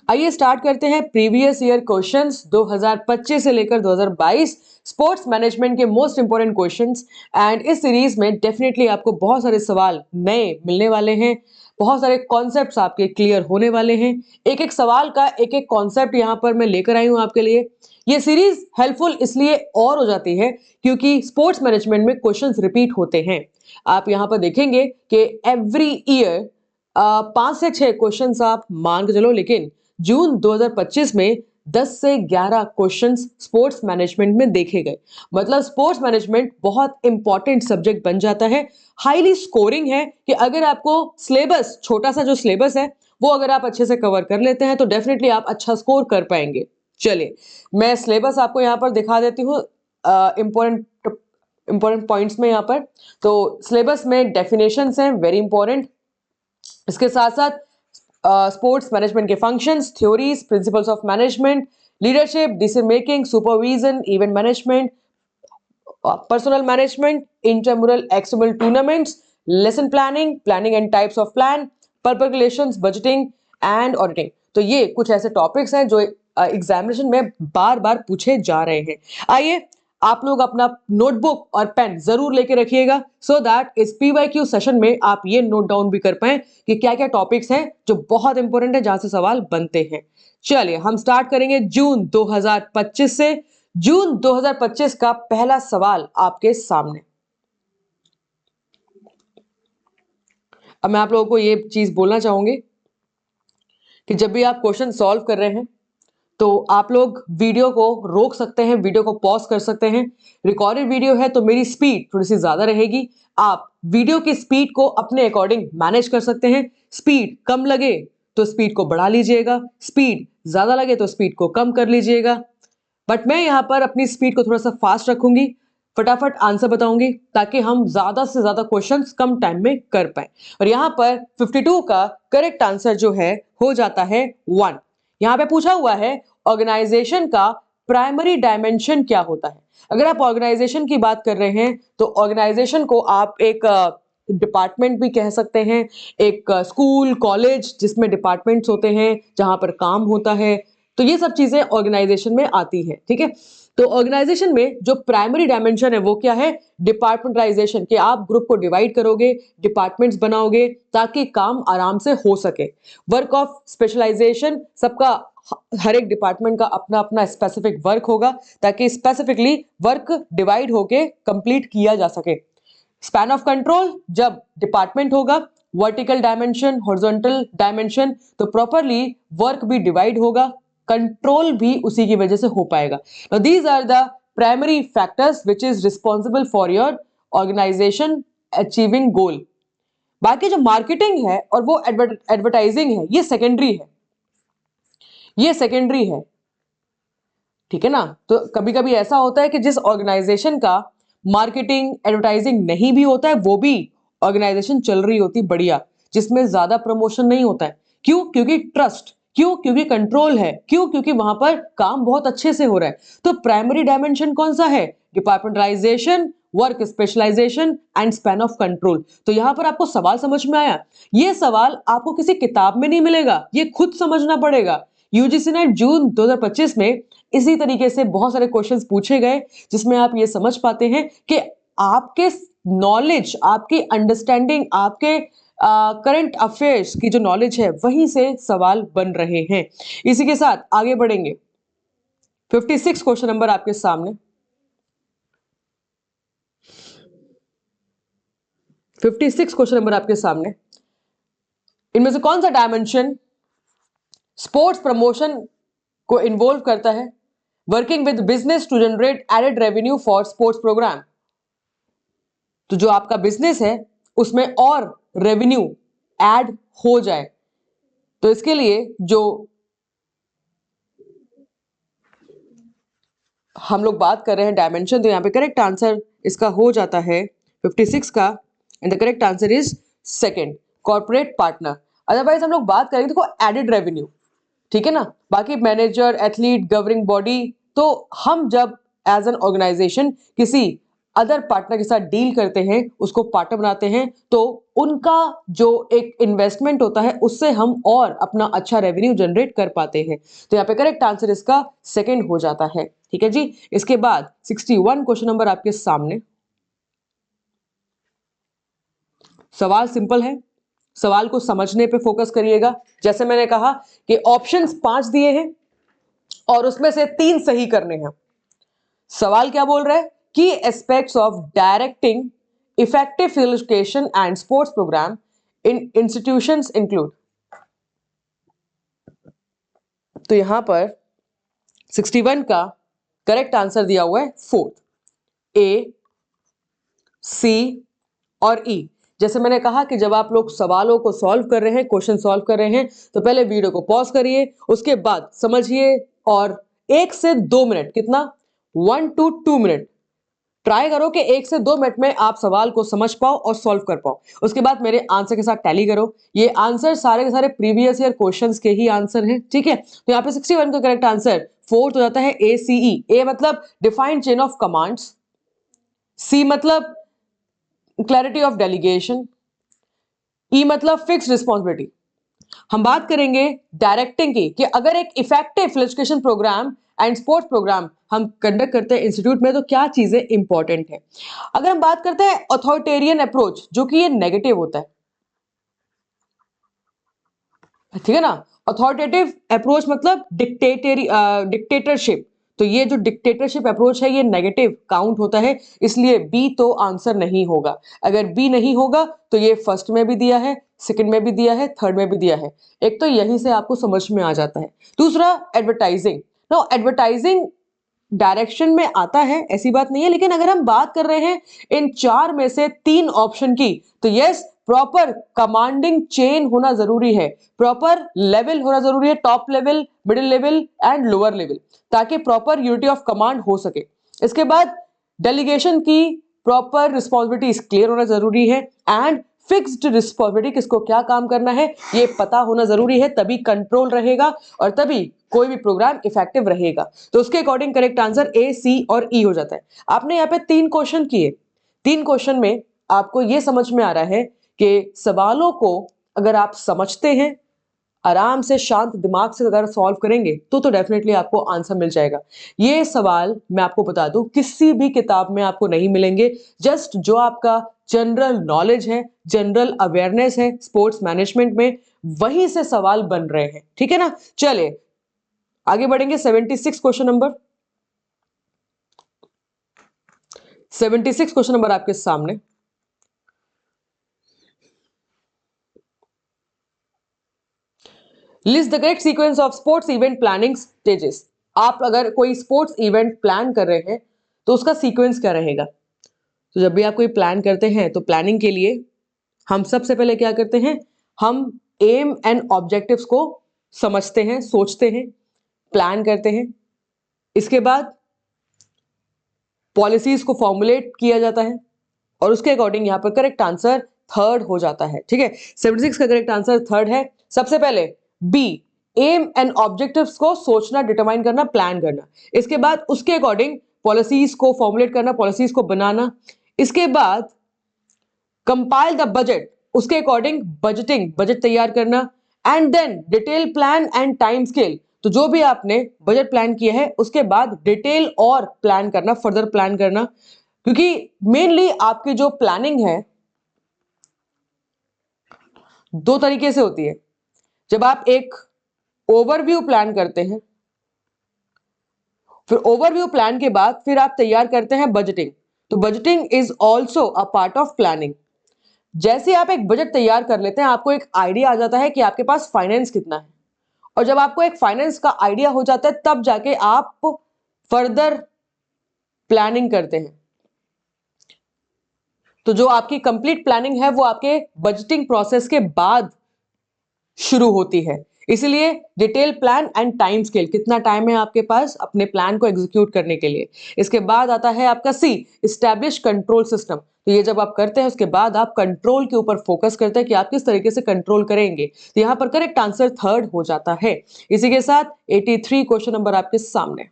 आइए स्टार्ट करते हैं प्रीवियस ईयर क्वेश्चंस 2025 से लेकर 2022 स्पोर्ट्स मैनेजमेंट के मोस्ट इंपोर्टेंट क्वेश्चंस। एंड इस सीरीज में डेफिनेटली आपको बहुत सारे सवाल नए मिलने वाले हैं, बहुत सारे कॉन्सेप्ट्स आपके क्लियर होने वाले हैं। एक एक सवाल का एक एक कॉन्सेप्ट यहाँ पर मैं लेकर आई हूँ आपके लिए। ये सीरीज हेल्पफुल इसलिए और हो जाती है क्योंकि स्पोर्ट्स मैनेजमेंट में क्वेश्चंस रिपीट होते हैं। आप यहाँ पर देखेंगे कि एवरी ईयर 5 से 6 क्वेश्चंस आप मान के चलो, लेकिन जून 2025 में 10 से 11 क्वेश्चंस स्पोर्ट्स मैनेजमेंट में देखे गए। मतलब स्पोर्ट्स मैनेजमेंट बहुत इंपॉर्टेंट सब्जेक्ट बन जाता है, हाईली स्कोरिंग है कि अगर आपको सिलेबस, छोटा सा जो सिलेबस है वो अगर आप अच्छे से कवर कर लेते हैं तो डेफिनेटली आप अच्छा स्कोर कर पाएंगे। चलिए मैं सिलेबस आपको यहाँ पर दिखा देती हूँ इंपॉर्टेंट पॉइंट्स में। यहाँ पर तो सिलेबस में डेफिनेशंस हैं वेरी इंपॉर्टेंट, इसके साथ साथ स्पोर्ट्स मैनेजमेंट के functions, theories, principles of management, leadership, decision making, supervision, event management, personal management, intramural external tournaments, lesson planning, planning and types of plan, public relations, budgeting and auditing. तो ये कुछ ऐसे topics हैं जो examination में बार बार पूछे जा रहे हैं। आइए आप लोग अपना नोटबुक और पेन जरूर लेके रखिएगा सो दैट इस पीवाईक्यू सेशन में आप ये नोट डाउन भी कर पाए कि क्या क्या टॉपिक्स हैं जो बहुत इंपॉर्टेंट है, जहां से सवाल बनते हैं। चलिए हम स्टार्ट करेंगे जून 2025 से। जून 2025 का पहला सवाल आपके सामने। अब मैं आप लोगों को ये चीज बोलना चाहूंगी कि जब भी आप क्वेश्चन सॉल्व कर रहे हैं तो आप लोग वीडियो को रोक सकते हैं, वीडियो को पॉज कर सकते हैं। रिकॉर्डेड वीडियो है तो मेरी स्पीड थोड़ी सी ज्यादा रहेगी, आप वीडियो की स्पीड को अपने अकॉर्डिंग मैनेज कर सकते हैं। स्पीड कम लगे तो स्पीड को बढ़ा लीजिएगा, स्पीड ज्यादा लगे तो स्पीड को कम कर लीजिएगा। बट मैं यहाँ पर अपनी स्पीड को थोड़ा सा फास्ट रखूंगी, फटाफट आंसर बताऊंगी ताकि हम ज्यादा से ज्यादा क्वेश्चंस कम टाइम में कर पाए। और यहाँ पर 52 का करेक्ट आंसर जो है हो जाता है 1। यहाँ पे पूछा हुआ है ऑर्गेनाइजेशन का प्राइमरी डायमेंशन क्या होता है। अगर आप ऑर्गेनाइजेशन की बात कर रहे हैं तो ऑर्गेनाइजेशन को आप एक डिपार्टमेंट भी कह सकते हैं, एक स्कूल कॉलेज जिसमें डिपार्टमेंट्स होते हैं जहां पर काम होता है, तो ये सब चीजें ऑर्गेनाइजेशन में आती है। ठीक है, तो ऑर्गेनाइजेशन में जो प्राइमरी डायमेंशन है वो क्या है? डिपार्टमेंटलाइजेशन, कि आप ग्रुप को डिवाइड करोगे, डिपार्टमेंट्स बनाओगे ताकि काम आराम से हो सके। वर्क ऑफ स्पेशलाइजेशन, सबका हर एक डिपार्टमेंट का अपना अपना स्पेसिफिक वर्क होगा ताकि स्पेसिफिकली वर्क डिवाइड होके कंप्लीट किया जा सके। स्पैन ऑफ कंट्रोल, जब डिपार्टमेंट होगा, वर्टिकल डायमेंशन, हॉरिजॉन्टल डायमेंशन, तो प्रॉपरली वर्क भी डिवाइड होगा, कंट्रोल भी उसी की वजह से हो पाएगा। Now these are the primary factors which is responsible for your organization achieving goal। बाकी जो मार्केटिंग है और वो एडवर्टाइजिंग है ये सेकेंडरी है, ये सेकेंडरी है। ठीक है ना, तो कभी कभी ऐसा होता है कि जिस ऑर्गेनाइजेशन का मार्केटिंग एडवर्टाइजिंग नहीं भी होता है वो भी ऑर्गेनाइजेशन चल रही होती बढ़िया, जिसमें ज्यादा प्रमोशन नहीं होता है। क्यों? क्योंकि ट्रस्ट, क्यों? क्योंकि कंट्रोल है, क्यों? क्योंकि वहां पर काम बहुत अच्छे से हो रहा है। तो प्राइमरी डायमेंशन कौन सा है? Departmentalization, work specialization and span of control. तो यहां पर आपको सवाल समझ में आया? ये सवाल आपको किसी किताब में नहीं मिलेगा, ये खुद समझना पड़ेगा। यूजीसी ने जून 2025 में इसी तरीके से बहुत सारे क्वेश्चंस पूछे गए जिसमें आप ये समझ पाते हैं कि आपके नॉलेज, आपकी अंडरस्टैंडिंग, आपके करंट अफेयर्स की जो नॉलेज है वहीं से सवाल बन रहे हैं। इसी के साथ आगे बढ़ेंगे। 56 क्वेश्चन नंबर आपके सामने। 56 क्वेश्चन नंबर आपके सामने। इनमें से कौन सा डायमेंशन स्पोर्ट्स प्रमोशन को इन्वॉल्व करता है? Working with business to generate added revenue for sports program. तो जो आपका बिजनेस है उसमें और रेवेन्यू ऐड हो जाए, तो इसके लिए जो हम लोग बात कर रहे हैं डायमेंशन, तो यहां पे करेक्ट आंसर इसका हो जाता है 56 का, and the correct answer is second, corporate partner. Otherwise हम लोग बात करेंगे देखो एडेड रेवेन्यू, ठीक है ना, बाकी मैनेजर, एथलीट, गवर्निंग बॉडी, तो हम जब एज एन ऑर्गेनाइजेशन किसी अदर पार्टनर के साथ डील करते हैं, उसको पार्टनर बनाते हैं, तो उनका जो एक इन्वेस्टमेंट होता है उससे हम और अपना अच्छा रेवेन्यू जनरेट कर पाते हैं। तो यहाँ पे करेक्ट आंसर इसका सेकंड हो जाता है। ठीक है जी। इसके बाद 61 क्वेश्चन नंबर आपके सामने। सवाल सिंपल है, सवाल को समझने पे फोकस करिएगा। जैसे मैंने कहा कि ऑप्शंस 5 दिए हैं और उसमें से 3 सही करने हैं। सवाल क्या बोल रहा है? Key aspects of directing effective physical education and sports program in institutions include. तो यहां पर 61 का करेक्ट आंसर दिया हुआ है 4, ए, सी और ई। जैसे मैंने कहा कि जब आप लोग सवालों को सॉल्व कर रहे हैं, क्वेश्चन सॉल्व कर रहे हैं, तो पहले वीडियो को पॉज करिए, उसके बाद समझिए और 1 से 2 मिनट, कितना 1 to 2 मिनट ट्राई करो कि 1 से 2 मिनट में आप सवाल को समझ पाओ और सॉल्व कर पाओ। उसके बाद मेरे आंसर के साथ टैली करो। ये आंसर सारे के सारे प्रीवियस ईयर क्वेश्चंस के ही आंसर हैं। ठीक है, तो यहाँ पे 61 का करेक्ट आंसर 4 हो जाता है, ACE। ए मतलब डिफाइंड चेन ऑफ कमांड्स, सी मतलब क्लैरिटी ऑफ डेलीगेशन, ई मतलब फिक्स रिस्पॉन्सिबिलिटी। हम बात करेंगे डायरेक्टिंग की, कि अगर एक effective education program and sports program हम कंडक्ट करते हैं इंस्टीट्यूट में, तो क्या चीजें इंपॉर्टेंट है। अगर हम बात करते हैं अथॉरिटेरियन अप्रोच, जो कि ये नेगेटिव होता है, ठीक है ना। अथॉरिटेटिव अप्रोच मतलब डिक्टेटरशिप, तो ये जो डिक्टेटरशिप अप्रोच है ये नेगेटिव काउंट होता है, इसलिए बी तो आंसर नहीं होगा। अगर बी नहीं होगा तो ये फर्स्ट में भी दिया है, सेकंड में भी दिया है, थर्ड में भी दिया है। एक तो यहीं से आपको समझ में आ जाता है। दूसरा एडवर्टाइजिंग, नो एडवर्टाइजिंग डायरेक्शन में आता है, ऐसी बात नहीं है, लेकिन अगर हम बात कर रहे हैं इन 4 में से 3 ऑप्शन की, तो यस प्रॉपर कमांडिंग चेन होना जरूरी है, प्रॉपर लेवल होना जरूरी है, top level, middle level and lower level, ताकि प्रॉपर यूनिटी ऑफ कमांड हो सके। इसके बाद डेलीगेशन की प्रॉपर रिस्पॉन्सिबिलिटी क्लियर होना जरूरी है, एंड फिक्स्ड रिस्पॉन्सिबिलिटी, किसको क्या काम करना है ये पता होना जरूरी है, तभी कंट्रोल रहेगा और तभी कोई भी प्रोग्राम इफेक्टिव रहेगा। तो उसके अकॉर्डिंग करेक्ट आंसर ए, सी और ई हो जाता है। आपने यहाँ पे 3 क्वेश्चन किए, 3 क्वेश्चन में आपको ये समझ में आ रहा है कि सवालों को अगर आप समझते हैं, आराम से शांत दिमाग से अगर सॉल्व करेंगे, तो डेफिनेटली आपको आंसर मिल जाएगा। ये सवाल मैं आपको बता दूं किसी भी किताब में आपको नहीं मिलेंगे, जस्ट जो आपका जनरल नॉलेज है, जनरल अवेयरनेस है स्पोर्ट्स मैनेजमेंट में, वहीं से सवाल बन रहे हैं। ठीक है ना। चलिए आगे बढ़ेंगे। 76 क्वेश्चन नंबर, 76 क्वेश्चन नंबर आपके सामने। List the correct sequence of sports event planning stages. आप अगर कोई स्पोर्ट्स इवेंट प्लान कर रहे हैं तो उसका सीक्वेंस क्या रहेगा। तो जब भी आप कोई प्लान करते हैं तो प्लानिंग के लिए हम सबसे पहले क्या करते हैं, हम एम एंड ऑब्जेक्टिव्स को समझते हैं, सोचते हैं, प्लान करते हैं। इसके बाद पॉलिसीज को फॉर्मुलेट किया जाता है और उसके अकॉर्डिंग यहां पर करेक्ट आंसर थर्ड हो जाता है। ठीक है, 76 का करेक्ट आंसर थर्ड है। सबसे पहले बी, एम एंड ऑब्जेक्टिव्स को सोचना, डिटरमाइन करना, प्लान करना। इसके बाद उसके अकॉर्डिंग पॉलिसीज को फॉर्मुलेट करना, पॉलिसीज को बनाना। इसके बाद कंपाइल द बजट, उसके अकॉर्डिंग बजटिंग, बजट तैयार करना। And then detail plan and time scale, तो जो भी आपने बजट प्लान किया है उसके बाद डिटेल और प्लान करना, फर्दर प्लान करना। क्योंकि मेनली आपकी जो प्लानिंग है 2 तरीके से होती है। जब आप एक ओवरव्यू प्लान करते हैं, फिर ओवरव्यू प्लान के बाद फिर आप तैयार करते हैं बजटिंग, तो budgeting is also a part of planning. जैसे आप एक बजट तैयार कर लेते हैं, आपको एक आइडिया आ जाता है कि आपके पास फाइनेंस कितना है, और जब आपको एक फाइनेंस का आइडिया हो जाता है तब जाके आप फर्दर प्लानिंग करते हैं। तो जो आपकी कंप्लीट प्लानिंग है वो आपके बजटिंग प्रोसेस के बाद शुरू होती है। इसलिए detail plan and time scale, कितना टाइम है आपके पास अपने प्लान को एग्जीक्यूट करने के लिए। इसके बाद आता है आपका सी, इस्टेब्लिश कंट्रोल सिस्टम। तो ये जब आप करते हैं उसके बाद आप कंट्रोल के ऊपर फोकस करते हैं कि आप किस तरीके से कंट्रोल करेंगे। तो यहां पर करेक्ट आंसर थर्ड हो जाता है। इसी के साथ 83 क्वेश्चन नंबर आपके सामने।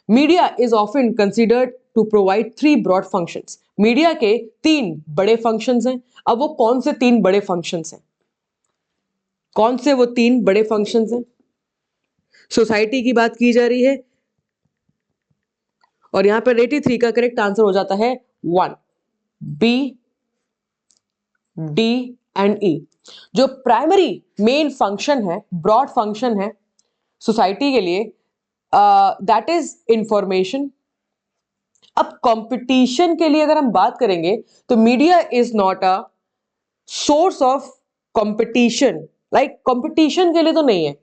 Media is often considered to provide 3 broad functions. Media के 3 बड़े फंक्शंस हैं। अब वो कौन से 3 बड़े फंक्शंस हैं? कौन से वो 3 बड़े फंक्शंस हैं? सोसाइटी की बात की जा रही है और यहां पर 83 का करेक्ट आंसर हो जाता है 1, बी, डी एंड ई। जो प्राइमरी मेन फंक्शन है, ब्रॉड फंक्शन है सोसाइटी के लिए, दैट इज इंफॉर्मेशन। अब कंपटीशन के लिए अगर हम बात करेंगे तो media is not a source of competition. Like competition के लिए तो नहीं है।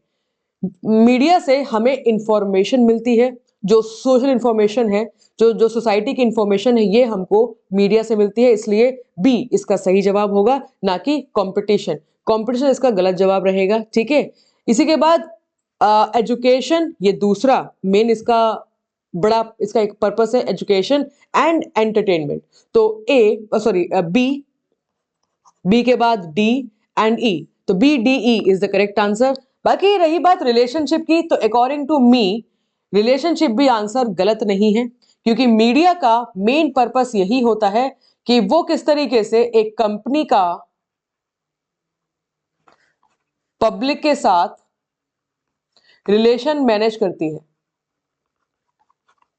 मीडिया से हमें इंफॉर्मेशन मिलती है, जो सोशल इंफॉर्मेशन है, जो सोसाइटी की इंफॉर्मेशन है, ये हमको मीडिया से मिलती है। इसलिए बी इसका सही जवाब होगा, ना कि कंपटीशन। कंपटीशन इसका गलत जवाब रहेगा। ठीक है, इसी के बाद एजुकेशन, ये दूसरा मेन इसका बड़ा इसका एक पर्पस है, एजुकेशन एंड एंटरटेनमेंट। तो बी के बाद डी एंड ई, तो B D E is the correct answer. बाकी रही बात रिलेशनशिप की, तो अकॉर्डिंग टू मी रिलेशनशिप भी आंसर गलत नहीं है, क्योंकि मीडिया का मेन पर्पस यही होता है कि वो किस तरीके से एक कंपनी का पब्लिक के साथ रिलेशन मैनेज करती है।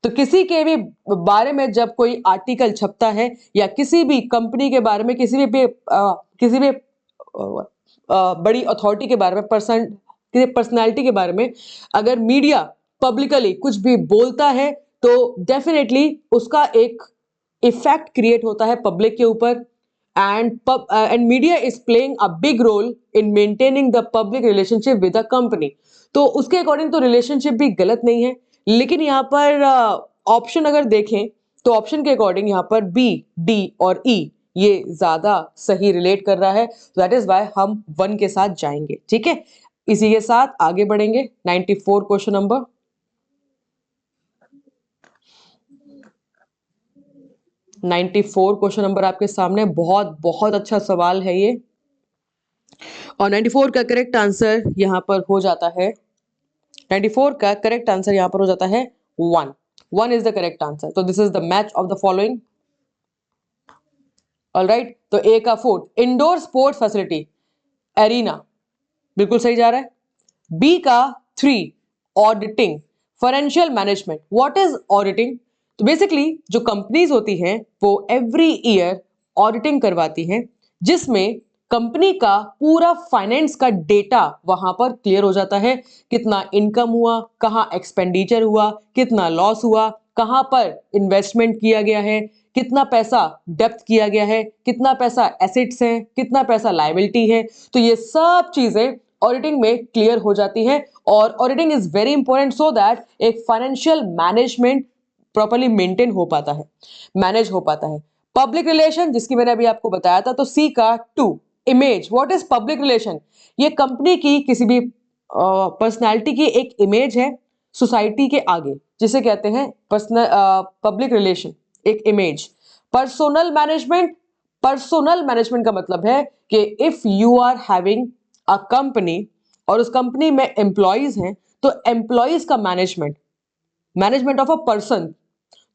तो किसी के भी बारे में जब कोई आर्टिकल छपता है या किसी भी कंपनी के बारे में, किसी भी बड़ी अथॉरिटी के बारे में, किसी पर्सनालिटी के बारे में अगर मीडिया पब्लिकली कुछ भी बोलता है तो डेफिनेटली उसका एक इफेक्ट क्रिएट होता है पब्लिक के ऊपर। And media is playing a big role in maintaining the public relationship with a company. तो उसके अकॉर्डिंग तो रिलेशनशिप भी गलत नहीं है, लेकिन यहाँ पर ऑप्शन अगर देखें तो ऑप्शन के अकॉर्डिंग यहाँ पर बी, डी और ई ये ज्यादा सही रिलेट कर रहा है। दैट इज वाई हम 1 के साथ जाएंगे। ठीक है, इसी के साथ आगे बढ़ेंगे। 94 क्वेश्चन नंबर। 94 क्वेश्चन नंबर आपके सामने, बहुत बहुत अच्छा सवाल है ये। और 94 का करेक्ट आंसर यहां पर हो जाता है 94 का करेक्ट आंसर यहां पर हो जाता है 1। 1 इज द करेक्ट आंसर। तो this is the match of the following. Alright, तो ए का 4 इंडोर स्पोर्ट्स फैसिलिटी एरिना, बिल्कुल सही जा रहा है। बी का 3 auditing financial management. What is auditing? तो बेसिकली जो कंपनीज होती हैं वो एवरी ईयर ऑडिटिंग करवाती हैं, जिसमें कंपनी का पूरा फाइनेंस का डेटा वहां पर क्लियर हो जाता है। कितना इनकम हुआ, कहाँ एक्सपेंडिचर हुआ, कितना लॉस हुआ, कहां पर इन्वेस्टमेंट किया गया है, कितना पैसा डेप्थ किया गया है, कितना पैसा एसेट्स है, कितना पैसा लायबिलिटी है। तो ये सब चीजें ऑडिटिंग में क्लियर हो जाती है। और auditing is very important so that एक फाइनेंशियल मैनेजमेंट प्रॉपर्ली मेंटेन हो पाता है, मैनेज हो पाता है। पब्लिक रिलेशन, जिसकी मैंने अभी आपको बताया था, तो सी का 2 image. What is public relation? ये कंपनी की किसी भी पर्सनालिटी की एक इमेज है सोसाइटी के आगे, जिसे कहते हैं पर्सनल पब्लिक रिलेशन, एक image. Personal management, personal management का मतलब है कि if you are having a company और उस कंपनी में एम्प्लॉइज हैं, तो एम्प्लॉइज का management, management of a person,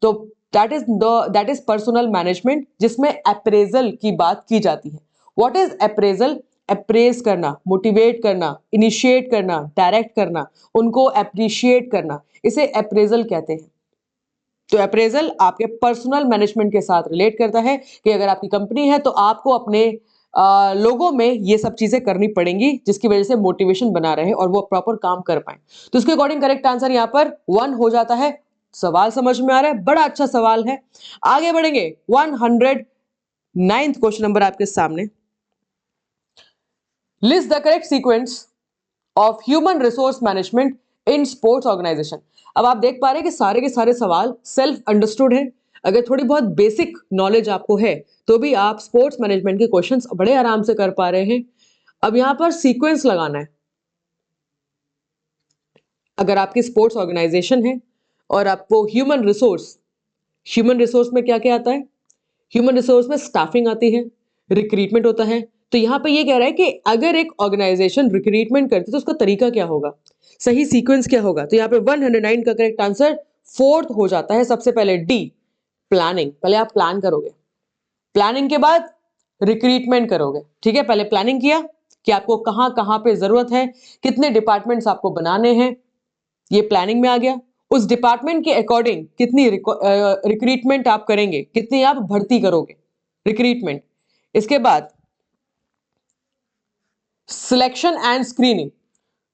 तो दैट इज पर्सनल मैनेजमेंट, जिसमें अप्रेजल की बात की जाती है। What is appraisal? अप्रेज करना, मोटिवेट करना, इनिशिएट करना, डायरेक्ट करना, उनको अप्रिशिएट करना, इसे अप्रेजल कहते हैं। तो अप्रेजल आपके पर्सनल मैनेजमेंट के साथ रिलेट करता है कि अगर आपकी कंपनी है तो आपको अपने लोगों में ये सब चीजें करनी पड़ेंगी, जिसकी वजह से मोटिवेशन बना रहे और वो प्रॉपर काम कर पाए। तो इसके अकॉर्डिंग करेक्ट आंसर यहाँ पर 1 हो जाता है। सवाल समझ में आ रहा है? बड़ा अच्छा सवाल है। आगे बढ़ेंगे। 109th क्वेश्चन नंबर आपके सामने। List the correct sequence of human resource management in sports organization. अब आप देख पा रहे हैं कि सारे के सारे सवाल सेल्फ अंडरस्टूड है। अगर थोड़ी बहुत बेसिक नॉलेज आपको है तो भी आप स्पोर्ट्स मैनेजमेंट के क्वेश्चंस बड़े आराम से कर पा रहे हैं। अब यहां पर सीक्वेंस लगाना है। अगर आपकी स्पोर्ट्स ऑर्गेनाइजेशन है और आपको ह्यूमन रिसोर्स में क्या क्या आता है? ह्यूमन रिसोर्स में स्टाफिंग आती है, रिक्रूटमेंट होता है। तो यहां पे ये कह रहा है कि अगर एक ऑर्गेनाइजेशन रिक्रूटमेंट करती है तो उसका तरीका क्या होगा, सही सीक्वेंस क्या होगा? तो यहाँ पे 109 का करेक्ट आंसर फोर्थ हो जाता है सबसे पहले डी, प्लानिंग। पहले आप प्लान करोगे, प्लानिंग के बाद रिक्रूटमेंट करोगे। ठीक है, पहले प्लानिंग किया कि आपको कहां कहां पे जरूरत है, कितने डिपार्टमेंट्स आपको बनाने हैं, ये प्लानिंग में आ गया। उस डिपार्टमेंट के अकॉर्डिंग कितनी रिक्रूटमेंट आप करेंगे, कितनी आप भर्ती करोगे, रिक्रूटमेंट। इसके बाद सिलेक्शन एंड स्क्रीनिंग।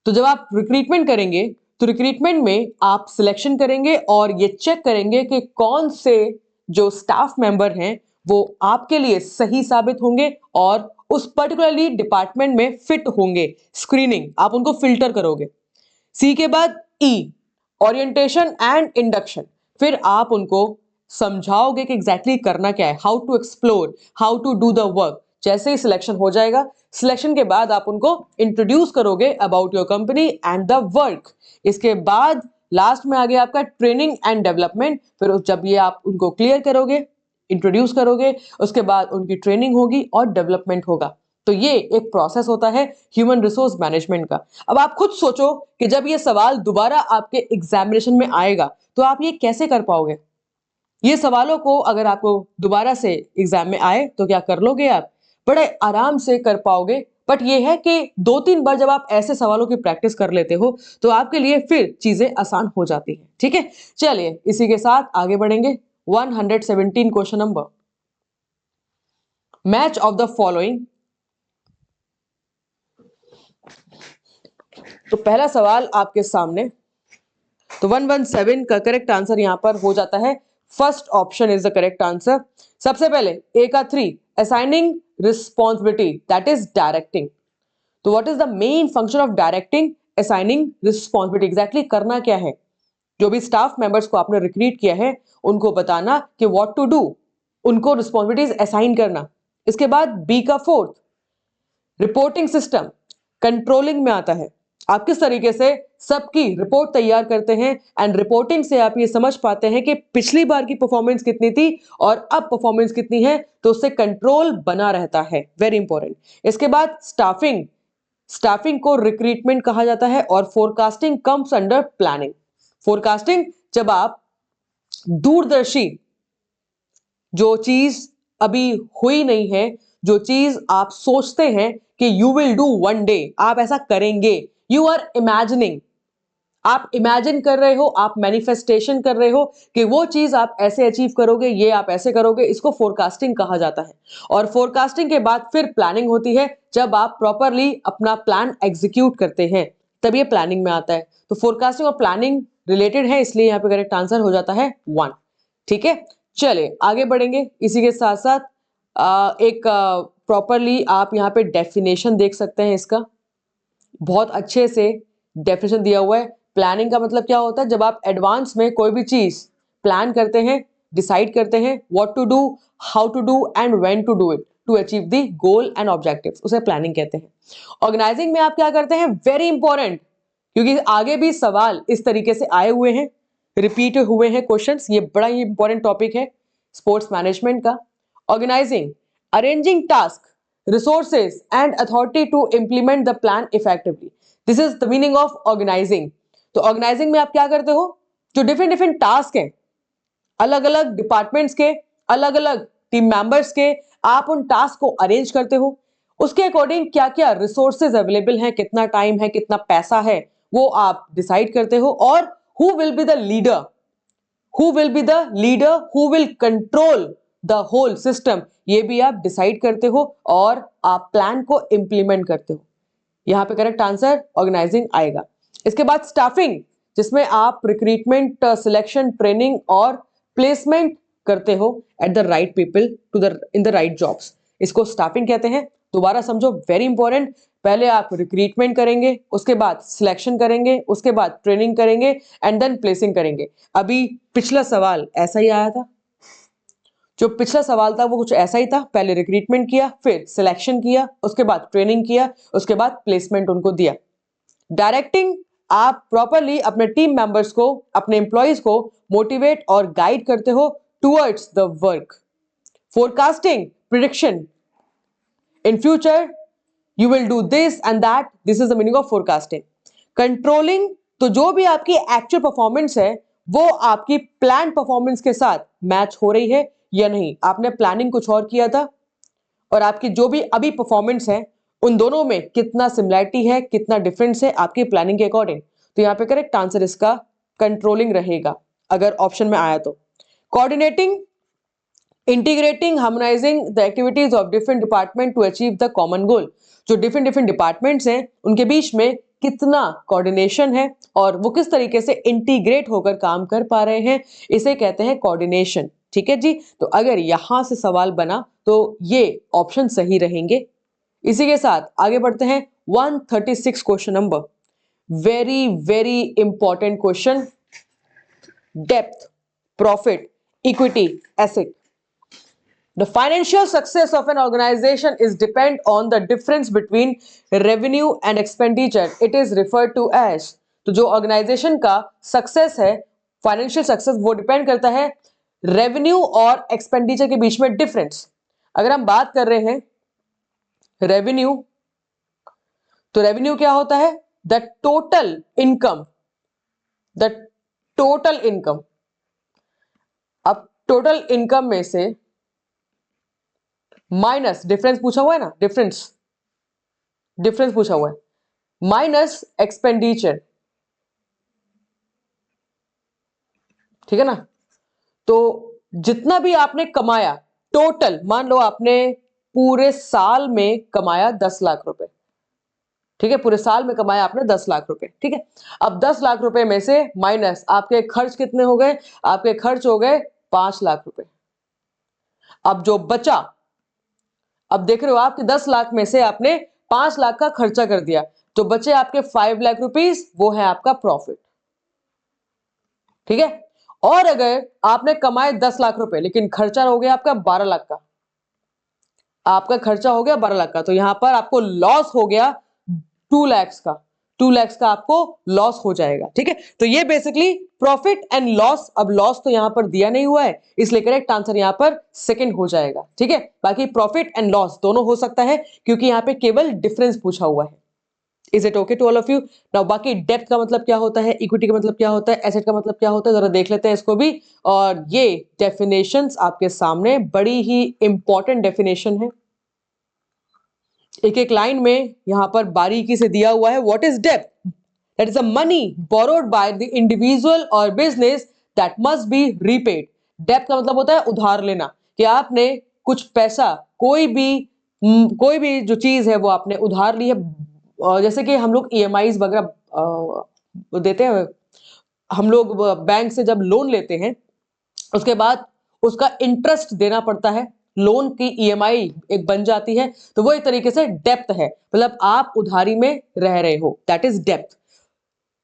तो जब आप रिक्रूटमेंट करेंगे तो रिक्रूटमेंट में आप सिलेक्शन करेंगे और ये चेक करेंगे कि कौन से जो स्टाफ मेंबर हैं वो आपके लिए सही साबित होंगे और उस पर्टिकुलरली डिपार्टमेंट में फिट होंगे। स्क्रीनिंग, आप उनको फिल्टर करोगे। सी के बाद ई, ओरिएंटेशन एंड इंडक्शन। फिर आप उनको समझाओगे कि एग्जैक्टली करना क्या है, how to explore, how to do the work. जैसे ही सिलेक्शन हो जाएगा, सिलेक्शन के बाद आप उनको इंट्रोड्यूस करोगे about your company and the work. इसके बाद लास्ट में आ गया आपका ट्रेनिंग एंड डेवलपमेंट। फिर जब ये आप उनको क्लियर करोगे, इंट्रोड्यूस करोगे, उसके बाद उनकी ट्रेनिंग होगी और डेवलपमेंट होगा। तो ये एक प्रोसेस होता है ह्यूमन रिसोर्स मैनेजमेंट का। अब आप खुद सोचो कि जब ये सवाल दोबारा आपके एग्जामिनेशन में आएगा तो आप ये कैसे कर पाओगे। ये सवालों को अगर आपको दोबारा से एग्जाम में आए तो क्या कर लोगे आप, बड़े आराम से कर पाओगे। बट ये है कि 2-3 बार जब आप ऐसे सवालों की प्रैक्टिस कर लेते हो तो आपके लिए फिर चीजें आसान हो जाती हैं। ठीक है, चलिए इसी के साथ आगे बढ़ेंगे। 117 question number, match of the following. तो पहला सवाल आपके सामने, तो 117 का करेक्ट आंसर यहां पर हो जाता है first option is the correct answer. सबसे पहले ए का 3, assigning responsibility, that is directing. तो what is the main function of directing, assigning responsibility, exactly करना क्या है। जो भी स्टाफ मेंबर्स को आपने रिक्रूट किया है उनको बताना कि व्हाट टू डू, उनको रिस्पॉन्सिबिलिटीज असाइन करना। इसके बाद बी का 4, रिपोर्टिंग सिस्टम, कंट्रोलिंग में आता है। आप किस तरीके से सबकी रिपोर्ट तैयार करते हैं एंड रिपोर्टिंग से आप ये समझ पाते हैं कि पिछली बार की परफॉर्मेंस कितनी थी और अब परफॉर्मेंस कितनी है, तो उससे कंट्रोल बना रहता है, वेरी इंपॉर्टेंट। इसके बाद स्टाफिंग, स्टाफिंग को रिक्रूटमेंट कहा जाता है और forecasting comes under planning. Forecasting, जब आप दूरदर्शी, जो चीज अभी हुई नहीं है, जो चीज आप सोचते हैं कि you will do one day, आप ऐसा करेंगे, यू आर इमेजिनिंग, आप इमेजिन कर रहे हो, आप मैनिफेस्टेशन कर रहे हो कि वो चीज आप ऐसे अचीव करोगे, ये आप ऐसे करोगे, इसको फोरकास्टिंग कहा जाता है। और फोरकास्टिंग के बाद फिर प्लानिंग होती है, जब आप प्रॉपरली अपना प्लान एग्जीक्यूट करते हैं तब ये प्लानिंग में आता है। तो फोरकास्टिंग और प्लानिंग रिलेटेड है, इसलिए यहाँ पे करेक्ट आंसर हो जाता है 1। ठीक है, चलिए आगे बढ़ेंगे। इसी के साथ साथ एक प्रॉपरली आप यहाँ पे डेफिनेशन देख सकते हैं इसका, बहुत अच्छे से डेफिनेशन दिया हुआ है। प्लानिंग का मतलब क्या होता है, जब आप एडवांस में कोई भी चीज प्लान करते हैं, डिसाइड करते हैं what to do, how to do and when to do it to achieve the goal and objectives, उसे प्लानिंग कहते हैं। ऑर्गेनाइजिंग में आप क्या करते हैं, वेरी इंपॉर्टेंट, क्योंकि आगे भी सवाल इस तरीके से आए हुए हैं, रिपीट हुए हैं क्वेश्चंस, ये बड़ा ही इंपॉर्टेंट टॉपिक है स्पोर्ट्स मैनेजमेंट का। Organizing, arranging task, resources and authority to implement the plan effectively. This is the meaning of organizing. तो organizing में आप क्या करते हो, जो डिफरेंट डिफरेंट टास्क हैं, अलग अलग डिपार्टमेंट्स के, अलग अलग टीम मेंबर्स के, आप उन टास्क को अरेंज करते हो। उसके अकॉर्डिंग क्या क्या रिसोर्सेज अवेलेबल हैं, कितना टाइम है, कितना पैसा है, वो आप डिसाइड करते हो। और who will be the leader, who will be the leader, who will control the whole system, ये भी आप डिसाइड करते हो और आप प्लान को इंप्लीमेंट करते हो। यहां पे करेक्ट आंसर ऑर्गेनाइजिंग आएगा। इसके बाद स्टाफिंग, जिसमें आप रिक्रूटमेंट, सिलेक्शन, ट्रेनिंग और प्लेसमेंट करते हो at the right people to the in the right jobs, इसको स्टाफिंग कहते हैं। दोबारा समझो, वेरी इंपॉर्टेंट, पहले आप रिक्रूटमेंट करेंगे, उसके बाद सिलेक्शन करेंगे, उसके बाद ट्रेनिंग करेंगे एंड देन प्लेसिंग करेंगे। अभी पिछला सवाल ऐसा ही आया था, जो पिछला सवाल था वो कुछ ऐसा ही था, पहले रिक्रूटमेंट किया, फिर सिलेक्शन किया, उसके बाद ट्रेनिंग किया, उसके बाद प्लेसमेंट उनको दिया। डायरेक्टिंग, आप प्रॉपरली अपने टीम मेंबर्स को, अपने एम्प्लॉइज को मोटिवेट और गाइड करते हो towards the work. Forecasting, prediction, in future you will do this and that, this is the meaning of forecasting. Controlling, तो जो भी आपकी एक्चुअल परफॉर्मेंस है वो आपकी प्लान परफॉर्मेंस के साथ मैच हो रही है या नहीं। आपने प्लानिंग कुछ और किया था और आपकी जो भी अभी परफॉर्मेंस है उन दोनों में कितना सिमिलैरिटी है, कितना डिफरेंस है आपकी प्लानिंग के अकॉर्डिंग। तो यहाँ पे करेक्ट आंसर इसका कंट्रोलिंग रहेगा अगर ऑप्शन में आया तो। Coordinating, integrating, harmonizing the activities of different department to achieve the common goal. जो डिफरेंट डिफरेंट डिपार्टमेंट्स हैं उनके बीच में कितना कोऑर्डिनेशन है और वो किस तरीके से इंटीग्रेट होकर काम कर पा रहे हैं, इसे कहते हैं कोऑर्डिनेशन। ठीक है जी। तो अगर यहां से सवाल बना तो ये ऑप्शन सही रहेंगे। इसी के साथ आगे बढ़ते हैं 136 question number, very very important question. Depth, profit, equity, asset. The financial success of an organization is depend on the difference between revenue and expenditure. It is referred to as, तो जो ऑर्गेनाइजेशन का success है, financial success, वो depend करता है revenue और expenditure के बीच में डिफरेंस। अगर हम बात कर रहे हैं रेवेन्यू, तो रेवेन्यू क्या होता है? The total income, the total income. अब टोटल इनकम में से माइनस, डिफरेंस पूछा हुआ है ना, डिफरेंस पूछा हुआ है, माइनस एक्सपेंडिचर। ठीक है ना? तो जितना भी आपने कमाया टोटल, मान लो आपने पूरे साल में कमाया 10 लाख रुपए। ठीक है, पूरे साल में कमाया आपने 10 लाख रुपए। ठीक है, अब 10 लाख रुपए में से माइनस आपके खर्च कितने हो गए? आपके खर्च हो गए 5 लाख रुपए। अब जो बचा, अब देख रहे हो आप कि 10 लाख में से आपने 5 लाख का खर्चा कर दिया, तो बचे आपके 5 लाख रुपीस, वो है आपका प्रॉफिट। ठीक है, और अगर आपने कमाए 10 लाख रुपए लेकिन खर्चा हो गया आपका 12 लाख का, आपका खर्चा हो गया 12 लाख का, तो यहां पर आपको लॉस हो गया 2 लाख का, 2 लाख का आपको लॉस हो जाएगा। ठीक है, तो ये बेसिकली प्रॉफिट एंड लॉस। अब लॉस तो यहां पर दिया नहीं हुआ है, इसलिए करेक्ट आंसर यहां पर सेकंड हो जाएगा। ठीक है, बाकी प्रॉफिट एंड लॉस दोनों हो सकता है क्योंकि यहां पे केवल डिफरेंस पूछा हुआ है। Is it okay to all of you? Now बाकी डेप्थ का मतलब क्या होता है, इक्विटी का मतलब क्या होता है, एसेट का मतलब क्या होता है, जरा देख लेते हैं इसको भी। और ये डेफिनेशंस आपके सामने बड़ी ही इंपॉर्टेंट डेफिनेशन है, एक एक लाइन में यहां पर बारीकी से दिया हुआ है। What is depth? That is a money borrowed by the individual और business that must be repaid. Depth का मतलब होता है उधार लेना, कि आपने कुछ पैसा, कोई भी जो चीज है वो आपने उधार ली है। जैसे कि हम लोग ईएमआईज वगैरह देते हैं, हम लोग बैंक से जब लोन लेते हैं उसके बाद उसका इंटरेस्ट देना पड़ता है, लोन की ईएमआई एक बन जाती है, तो वो एक तरीके से डेप्थ है, मतलब आप उधारी में रह रहे हो, दैट इज डेप्थ।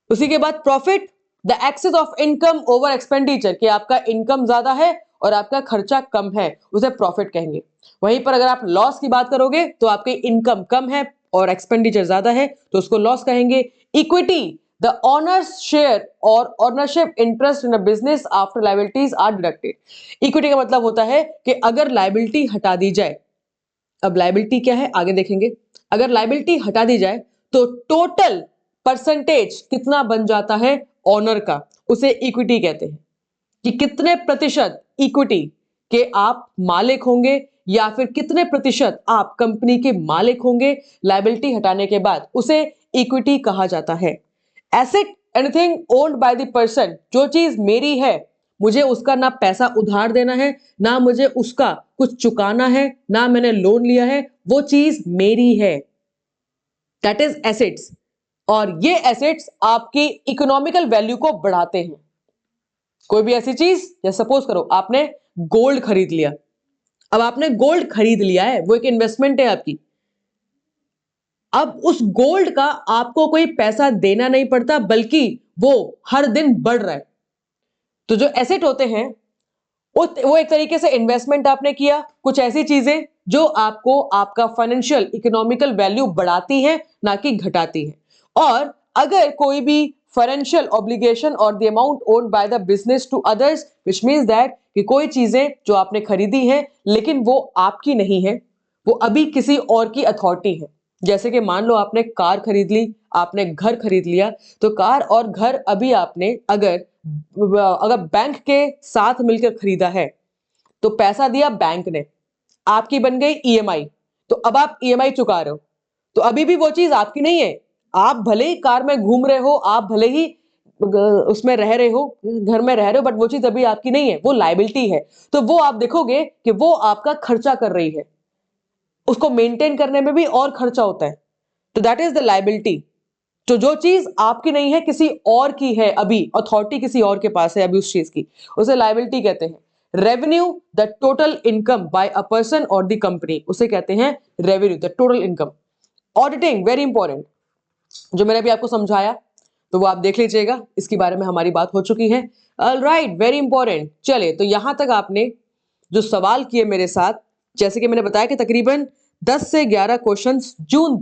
उसी के बाद profit, the excess of income over expenditure, कि आपका इनकम ज्यादा है और आपका खर्चा कम है, उसे प्रॉफिट कहेंगे। वहीं पर अगर आप लॉस की बात करोगे तो आपकी इनकम कम है और एक्सपेंडिचर ज्यादा है, तो उसको लॉस कहेंगे। इक्विटी, द ऑनर्स शेयर और ownership interest in a business after liabilities are deducted. Equity का मतलब होता है कि अगर लायबिलिटी हटा दी जाए, अब लायबिलिटी क्या है आगे देखेंगे, अगर लायबिलिटी हटा दी जाए तो टोटल परसेंटेज कितना बन जाता है ऑनर का, उसे इक्विटी कहते हैं। कि कितने प्रतिशत इक्विटी के आप मालिक होंगे या फिर कितने प्रतिशत आप कंपनी के मालिक होंगे लायबिलिटी हटाने के बाद, उसे इक्विटी कहा जाता है। Asset, anything owned by the person, जो चीज मेरी है, मुझे उसका ना पैसा उधार देना है, ना मुझे उसका कुछ चुकाना है, ना मैंने लोन लिया है, वो चीज मेरी है, दैट इज एसेट्स। और ये एसेट्स आपकी इकोनॉमिकल वैल्यू को बढ़ाते हैं। कोई भी ऐसी चीज, जैसे सपोज करो आपने गोल्ड खरीद लिया, अब आपने गोल्ड खरीद लिया है, वो एक इन्वेस्टमेंट है आपकी। अब उस गोल्ड का आपको कोई पैसा देना नहीं पड़ता, बल्कि वो हर दिन बढ़ रहा है। तो जो एसेट होते हैं वो एक तरीके से इन्वेस्टमेंट आपने किया, कुछ ऐसी चीजें जो आपको आपका फाइनेंशियल इकोनॉमिकल वैल्यू बढ़ाती हैं, ना कि घटाती हैं। और अगर कोई भी फाइनेंशियल ऑब्लिगेशन और the amount owned by the business to others, which means that कि कोई चीजें जो आपने खरीदी हैं लेकिन वो आपकी नहीं है, वो अभी किसी और की अथॉरिटी है। जैसे कि मान लो आपने कार खरीद ली, आपने घर खरीद लिया, तो कार और घर अभी आपने अगर अगर बैंक के साथ मिलकर खरीदा है तो पैसा दिया बैंक ने, आपकी बन गई ईएमआई, तो अब आप ईएमआई चुका रहे हो, तो अभी भी वो चीज आपकी नहीं है। आप भले ही कार में घूम रहे हो, आप भले ही उसमें रह रहे हो, घर में रह रहे हो, बट वो चीज अभी आपकी नहीं है, वो लायबिलिटी है। तो वो आप देखोगे कि वो आपका खर्चा कर रही है, उसको मेंटेन करने में भी और खर्चा होता है, तो दैट इज द लायबिलिटी। तो जो चीज आपकी नहीं है, किसी और की है, अभी अथॉरिटी किसी और के पास है अभी उस चीज की, उसे लायबिलिटी कहते हैं। Revenue the total income by a person और द कंपनी, उसे कहते हैं revenue the total income. Auditing very important, जो मैंने अभी आपको समझाया तो वो आप देख लीजिएगा, इसके बारे में हमारी बात हो चुकी है। Alright, very important. चलिए, तो यहां तक आपने जो सवाल किए मेरे साथ, जैसे कि मैंने बताया कि तकरीबन 10 से 11 क्वेश्चंस जून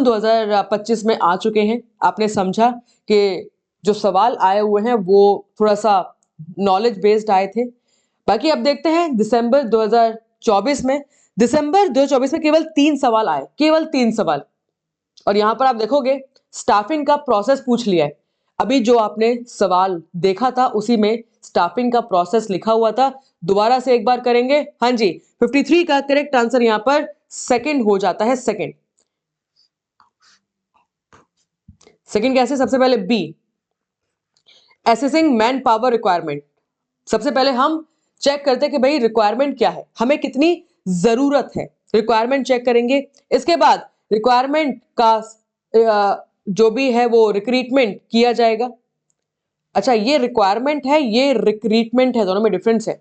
2025 में आ चुके हैं। आपने समझा कि जो सवाल आए हुए हैं वो थोड़ा सा नॉलेज बेस्ड आए थे। बाकी अब देखते हैं दिसंबर 2024 में, केवल 3 सवाल आए, केवल 3 सवाल। और यहां पर आप देखोगे स्टाफिंग का प्रोसेस पूछ लिया है। अभी जो आपने सवाल देखा था उसी में स्टाफिंग का प्रोसेस लिखा हुआ था। दोबारा से एक बार करेंगे। हाँ जी, 53 का करेक्ट आंसर यहां पर सेकंड हो जाता है। सेकंड कैसे? सबसे पहले B, assessing man power requirement. सबसे पहले हम चेक करते हैं कि भाई रिक्वायरमेंट क्या है, हमें कितनी जरूरत है, रिक्वायरमेंट चेक करेंगे। इसके बाद रिक्वायरमेंट का जो भी है वो रिक्रूटमेंट किया जाएगा। अच्छा, ये रिक्वायरमेंट है, ये रिक्रूटमेंट है, दोनों में डिफरेंस है।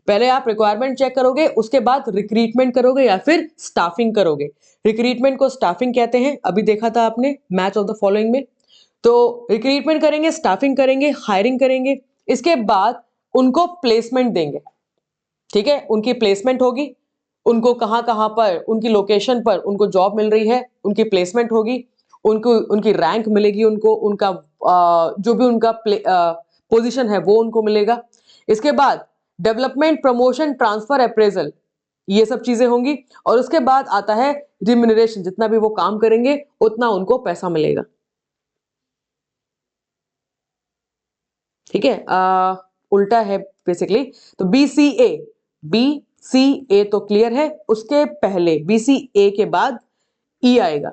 पहले आप रिक्वायरमेंट चेक करोगे, उसके बाद रिक्रूटमेंट करोगे या फिर स्टाफिंग करोगे। रिक्रूटमेंट को स्टाफिंग कहते हैं, अभी देखा था आपने मैच ऑफ द फॉलोइंग में। तो रिक्रूटमेंट करेंगे, स्टाफिंग करेंगे, हायरिंग करेंगे, इसके बाद उनको प्लेसमेंट देंगे। ठीक है, उनकी प्लेसमेंट होगी, उनको कहां कहां पर, उनकी लोकेशन पर उनको जॉब मिल रही है, उनकी प्लेसमेंट होगी, उनको उनकी रैंक मिलेगी, उनको उनका जो भी उनका पोजीशन है वो उनको मिलेगा। इसके बाद डेवलपमेंट, प्रमोशन, ट्रांसफर, अप्रेजल, ये सब चीजें होंगी। और उसके बाद आता है रिम्यूनरेशन, जितना भी वो काम करेंगे उतना उनको पैसा मिलेगा। ठीक है, उल्टा है बेसिकली। तो बी सी ए तो क्लियर है, उसके पहले BCA के बाद ई आएगा।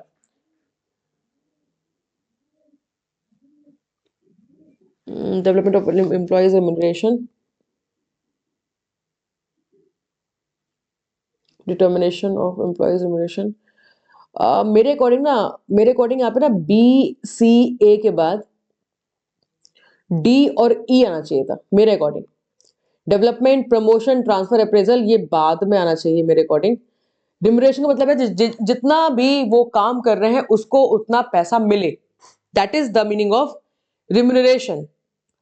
Development of employees remuneration, determination of employees remuneration. मेरे अकॉर्डिंग यहाँ पे ना BCA के बाद D और E आना चाहिए था मेरे according. Development, promotion, transfer, appraisal ये बाद में आना चाहिए मेरे अकॉर्डिंग। रिम्यूनरेशन का मतलब है जितना भी वो काम कर रहे हैं उसको उतना पैसा मिले, that is the meaning of remuneration,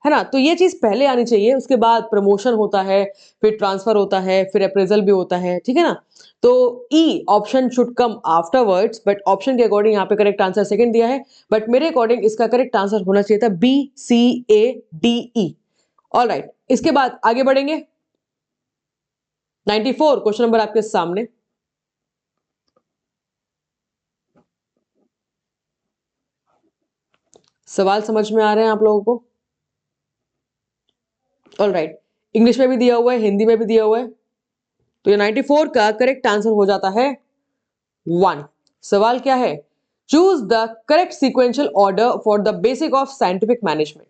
है ना। तो ये चीज पहले आनी चाहिए, उसके बाद प्रमोशन होता है, फिर ट्रांसफर होता है, फिर अप्रेजल भी होता है। ठीक है ना। तो E option should come afterwards, but option के अकॉर्डिंग यहाँ पे करेक्ट आंसर सेकंड दिया है, बट मेरे अकॉर्डिंग इसका करेक्ट आंसर होना चाहिए था BCADE। ऑलराइट, इसके बाद आगे बढ़ेंगे। 94 क्वेश्चन नंबर आपके सामने। सवाल समझ में आ रहे हैं आप लोगों को? ऑलराइट, इंग्लिश में भी दिया हुआ है, हिंदी में भी दिया हुआ है। तो ये 94 का करेक्ट आंसर हो जाता है 1। सवाल क्या है? Choose the correct sequential order for the basic of scientific management.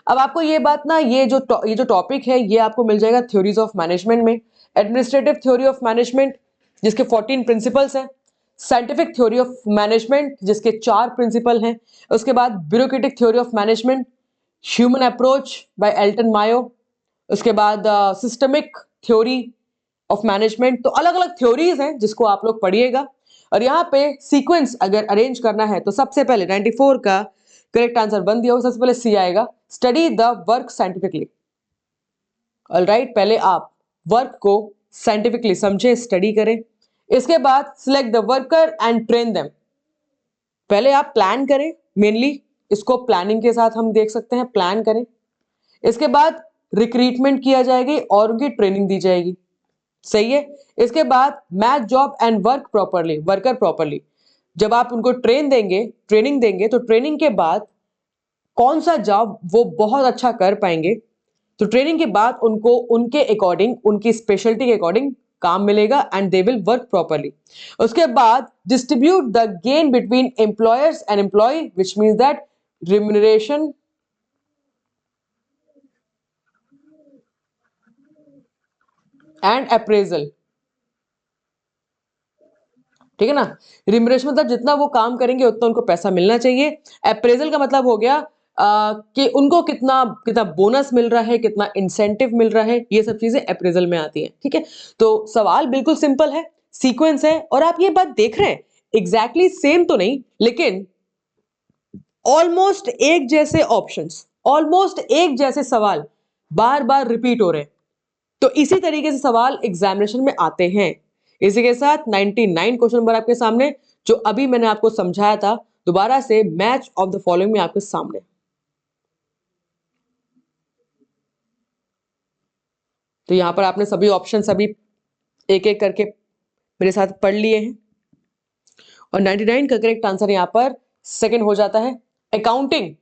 अब आपको ये बात ना, ये जो टॉपिक है ये आपको मिल जाएगा थ्योरीज ऑफ मैनेजमेंट में। एडमिनिस्ट्रेटिव थ्योरी ऑफ मैनेजमेंट जिसके 14 प्रिंसिपल्स हैं, साइंटिफिक थ्योरी ऑफ मैनेजमेंट जिसके 4 प्रिंसिपल हैं, उसके बाद bureaucratic theory of management, human approach by Elton Mayo, उसके बाद सिस्टमिक थ्योरी ऑफ मैनेजमेंट। तो अलग अलग थ्योरीज हैं जिसको आप लोग पढ़िएगा। और यहाँ पे सीक्वेंस अगर अरेंज करना है तो सबसे पहले 94 का करेक्ट आंसर बन दिया हो, सबसे पहले सी आएगा, study the work scientifically. Alright, पहले आप वर्क को साइंटिफिकली समझे, स्टडी करें। इसके बाद select the worker and train them. पहले आप प्लान करें, मेनली इसको प्लानिंग के साथ हम देख सकते हैं, प्लान करें। इसके बाद रिक्रूटमेंट किया जाएगी और उनकी ट्रेनिंग दी जाएगी। सही है। इसके बाद match job and work properly, worker properly. जब आप उनको ट्रेनिंग देंगे तो ट्रेनिंग के बाद कौन सा जॉब वो बहुत अच्छा कर पाएंगे, तो ट्रेनिंग के बाद उनको उनके अकॉर्डिंग, उनकी स्पेशलिटी के अकॉर्डिंग काम मिलेगा and they will work properly. उसके बाद distribute the gain between employers and employ, which means that remuneration and appraisal. ठीक है ना। रिम्यूनरेशन मतलब जितना वो काम करेंगे उतना उनको पैसा मिलना चाहिए। अप्रेजल का मतलब हो गया कि उनको कितना कितना बोनस मिल रहा है, कितना इंसेंटिव मिल रहा है, ये सब चीजें अप्रेजल में आती हैं। ठीक है, तो सवाल बिल्कुल सिंपल है, सीक्वेंस है, और आप ये बात देख रहे हैं एग्जैक्टली सेम तो नहीं, लेकिन ऑलमोस्ट एक जैसे ऑप्शंस, ऑलमोस्ट एक जैसे सवाल बार बार रिपीट हो रहे हैं। तो इसी तरीके से सवाल एग्जामिनेशन में आते हैं। इसी के साथ 99 क्वेश्चन नंबर आपके सामने, जो अभी मैंने आपको समझाया था, दोबारा से मैच ऑफ द फॉलोइंग में आपके सामने। तो यहां पर आपने सभी ऑप्शन सभी एक एक करके मेरे साथ पढ़ लिए हैं, और 99 का करेक्ट आंसर यहां पर सेकंड हो जाता है, accounting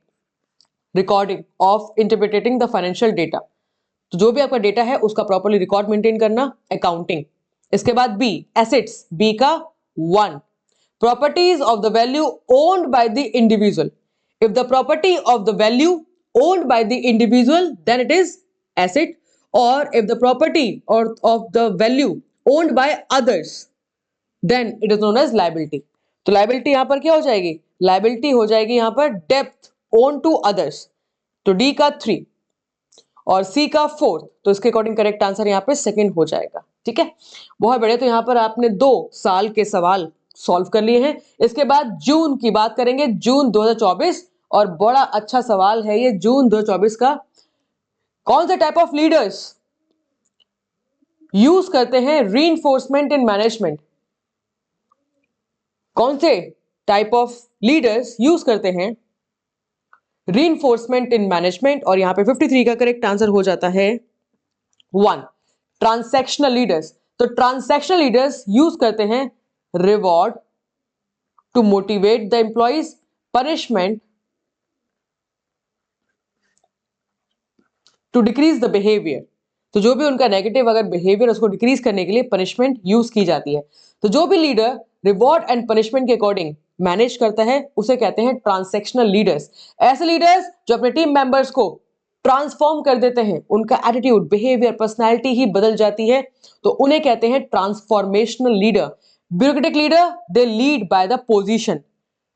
recording of interpreting the financial data. तो जो भी आपका डेटा है उसका प्रॉपर्ली रिकॉर्ड मेंटेन करना, अकाउंटिंग। इसके बाद बी, एसेट्स, बी का 1, properties of the value owned by the individual. If the property of the value owned by the individual, then it is asset, or if the property or of the value owned by others, then it is known as liability. तो liability यहां पर क्या हो जाएगी, liability हो जाएगी यहां पर debt owned to others, तो D का 3 और C का 4, तो इसके अकॉर्डिंग करेक्ट आंसर यहाँ पे सेकंड हो जाएगा। ठीक है, बहुत बढ़िया। तो यहाँ पर आपने 2 साल के सवाल सॉल्व कर लिए हैं। इसके बाद जून की बात करेंगे, जून 2024, और बड़ा अच्छा सवाल है ये जून 2024 का। कौन से टाइप ऑफ लीडर्स यूज करते हैं रीइंफोर्समेंट इन मैनेजमेंट? कौन से टाइप ऑफ लीडर्स यूज करते हैं रीइंफोर्समेंट इन मैनेजमेंट? और यहां पे 53 का करेक्ट आंसर हो जाता है 1, ट्रांसैक्शनल लीडर्स। तो ट्रांसैक्शनल लीडर्स यूज करते हैं reward to motivate the employees, punishment to decrease the behaviour. तो जो भी उनका नेगेटिव अगर बिहेवियर उसको डिक्रीज करने के लिए पनिशमेंट यूज की जाती है। तो जो भी लीडर रिवॉर्ड एंड पनिशमेंट के अकॉर्डिंग मैनेज करता है उसे कहते हैं ट्रांसैक्शनल लीडर्स। ऐसे लीडर्स जो अपने टीम मेंबर्स को ट्रांसफॉर्म कर देते हैं, उनका एटीट्यूड, बिहेवियर, पर्सनैलिटी ही बदल जाती है, तो उन्हें कहते हैं transformational leader. Bureaucratic leader, they lead by the position.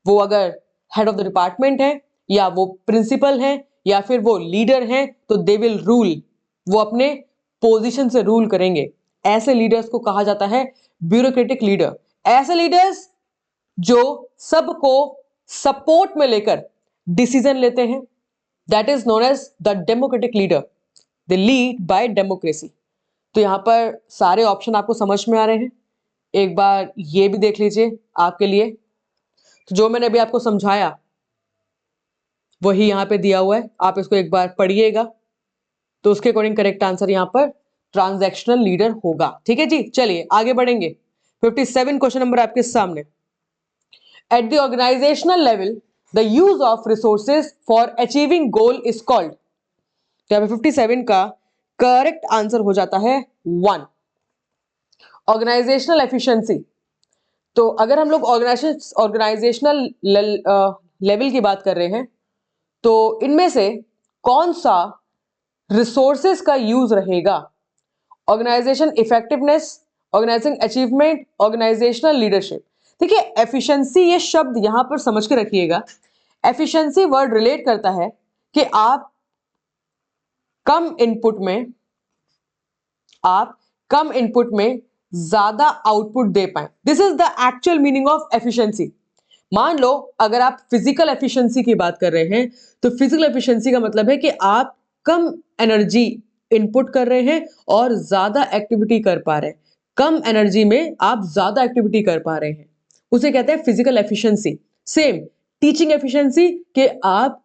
वो अगर हेड ऑफ द डिपार्टमेंट है, या वो प्रिंसिपल है, या फिर वो लीडर हैं, तो दे विल रूल, वो अपने पोजीशन से रूल करेंगे। ऐसे लीडर्स को कहा जाता है ब्यूरोक्रेटिक लीडर। ऐसे लीडर्स जो सबको सपोर्ट में लेकर डिसीजन लेते हैं, that is known as the democratic leader, they lead by democracy. तो यहां पर सारे ऑप्शन आपको समझ में आ रहे हैं, एक बार ये भी देख लीजिए आपके लिए। तो जो मैंने अभी आपको समझाया वही यहां पे दिया हुआ है, आप इसको एक बार पढ़िएगा, तो उसके अकॉर्डिंग करेक्ट आंसर यहां पर ट्रांजैक्शनल लीडर होगा। ठीक है जी, चलिए आगे बढ़ेंगे। 57 क्वेश्चन नंबर आपके सामने, at the organizational level the use of resources for achieving goal is called. तो यहां पे 57 का करेक्ट आंसर हो जाता है 1, ऑर्गेनाइजेशनल एफिशिएंसी। तो अगर हम लोग ऑर्गेनाइजेशनल लेवल की बात कर रहे हैं, तो इनमें से कौन सा रिसोर्सेस का यूज रहेगा? Organization effectiveness, organizing achievement, organizational leadership. देखिए एफिशिएंसी ये शब्द यहां पर समझ के रखिएगा। एफिशिएंसी वर्ड रिलेट करता है कि आप कम इनपुट में ज्यादा आउटपुट दे पाए। This is the actual meaning of efficiency. मान लो अगर आप फिजिकल एफिशिएंसी की बात कर रहे हैं, तो फिजिकल एफिशिएंसी का मतलब है कि आप कम एनर्जी इनपुट कर रहे हैं और ज्यादा एक्टिविटी कर पा रहे हैं। कम एनर्जी में आप ज्यादा एक्टिविटी कर पा रहे हैं, उसे कहते हैं physical efficiency. Same teaching efficiency के आप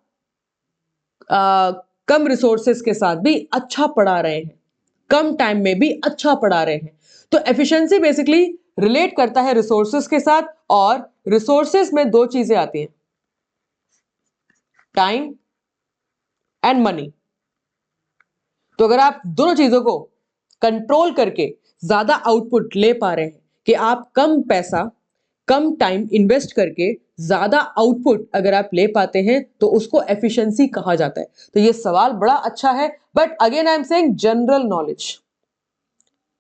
कम रिसोर्सेस के साथ भी अच्छा पढ़ा रहे हैं, कम टाइम में भी अच्छा पढ़ा रहे हैं। तो एफिशिएंसी बेसिकली रिलेट करता है रिसोर्सेस के साथ, और रिसोर्सेस में 2 चीजें आती हैं, टाइम एंड मनी। तो अगर आप दोनों चीजों को कंट्रोल करके ज्यादा आउटपुट ले पा रहे हैं कि आप कम पैसा कम टाइम इन्वेस्ट करके ज्यादा आउटपुट अगर आप ले पाते हैं तो उसको एफिशिएंसी कहा जाता है। तो ये सवाल बड़ा अच्छा है, but again I am saying general knowledge.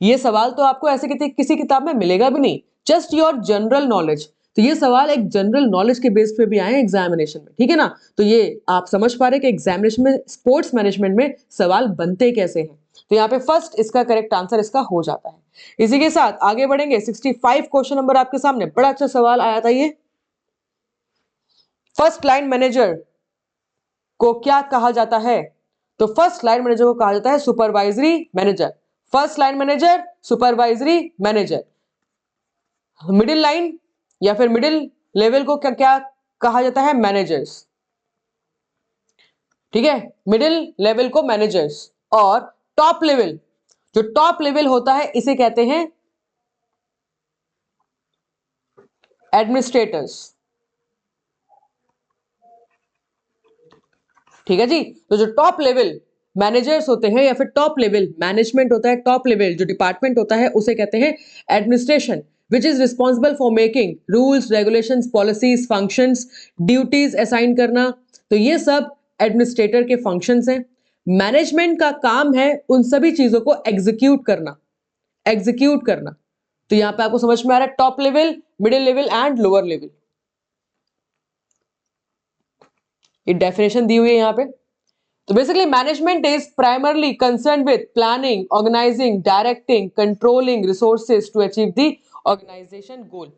ये सवाल तो आपको ऐसे किसी किताब में मिलेगा भी नहीं, जस्ट योर जनरल नॉलेज। तो ये सवाल एक जनरल नॉलेज के बेस पे भी आए हैं एग्जामिनेशन में, ठीक है ना। तो ये आप समझ पा रहे हैं कि एग्जामिनेशन में स्पोर्ट्स मैनेजमेंट में सवाल बनते कैसे हैं। तो यहाँ पे फर्स्ट इसका करेक्ट आंसर इसका हो जाता है। इसी के साथ आगे बढ़ेंगे। 65 क्वेश्चन नंबर आपके सामने, बड़ा अच्छा सवाल आया था ये। फर्स्ट लाइन मैनेजर को क्या कहा जाता है? तो फर्स्ट लाइन मैनेजर को कहा जाता है supervisory manager. First line manager, supervisory manager. Middle line या फिर मिडिल लेवल को क्या क्या कहा जाता है? मैनेजर्स, ठीक है, मिडिल लेवल को मैनेजर्स। और टॉप लेवल, जो टॉप लेवल होता है इसे कहते हैं एडमिनिस्ट्रेटर्स, ठीक है जी। तो जो टॉप लेवल मैनेजर्स होते हैं या फिर टॉप लेवल मैनेजमेंट होता है, टॉप लेवल जो डिपार्टमेंट होता है उसे कहते हैं administration, which is responsible for making rules, regulations, policies, functions, duties assign करना। तो ये सब एडमिनिस्ट्रेटर के फंक्शंस हैं। मैनेजमेंट का काम है उन सभी चीजों को एग्जीक्यूट करना, एग्जीक्यूट करना। तो यहां पे आपको समझ में आ रहा है top level, middle level and lower level. ये डेफिनेशन दी हुई है यहां पे। तो basically management is primarily concern with planning, organising, directing, controlling resources to achieve the organisation goal.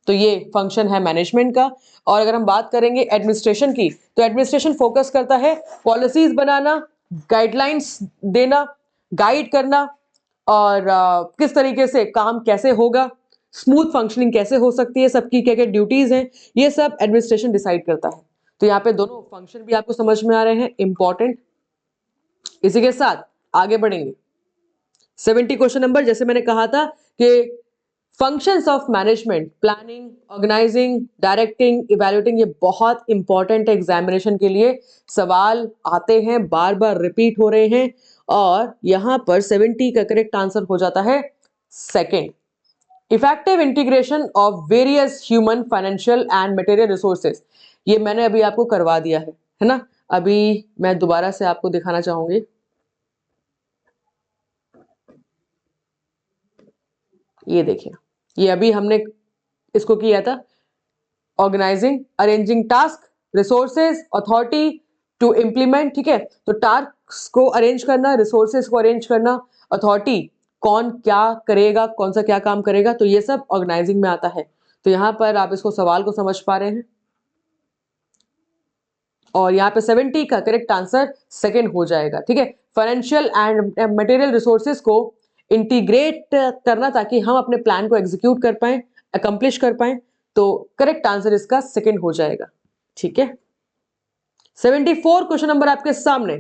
तो ये फंक्शन है मैनेजमेंट का। और अगर हम बात करेंगे एडमिनिस्ट्रेशन की, तो एडमिनिस्ट्रेशन फोकस करता है पॉलिसीज बनाना, गाइडलाइंस देना, गाइड करना, और किस तरीके से काम कैसे होगा, स्मूथ फंक्शनिंग कैसे हो सकती है, सबकी क्या क्या ड्यूटीज हैं, ये सब एडमिनिस्ट्रेशन डिसाइड करता है। तो यहाँ पे दोनों फंक्शन भी आपको समझ में आ रहे हैं, इंपॉर्टेंट। इसी के साथ आगे बढ़ेंगे। 70 क्वेश्चन नंबर, जैसे मैंने कहा था कि functions of management, planning, organising, directing, evaluating, ये बहुत इंपॉर्टेंट है एग्जामिनेशन के लिए। सवाल आते हैं, बार बार रिपीट हो रहे हैं। और यहां पर 70 का करेक्ट आंसर हो जाता है second, effective integration of various human, financial and material resources. ये मैंने अभी आपको करवा दिया है ना। अभी मैं दोबारा से आपको दिखाना चाहूंगी। ये देखिए, ये अभी हमने इसको किया था, organizing, arranging task, resources, authority to implement, ठीक है। तो टास्क को अरेंज करना, रिसोर्सेज को अरेंज करना, अथॉरिटी कौन क्या करेगा, कौन सा क्या काम करेगा, तो ये सब ऑर्गेनाइजिंग में आता है। तो यहां पर आप इसको सवाल को समझ पा रहे हैं। और यहाँ पे 70 का करेक्ट आंसर सेकंड हो जाएगा, ठीक है। फाइनेंशियल एंड मटेरियल रिसोर्सेज को इंटीग्रेट करना ताकि हम अपने प्लान को एग्जीक्यूट कर पाए, अकम्प्लिश कर पाए। तो करेक्ट आंसर इसका सेकंड हो जाएगा, ठीक है। 74 क्वेश्चन नंबर आपके सामने,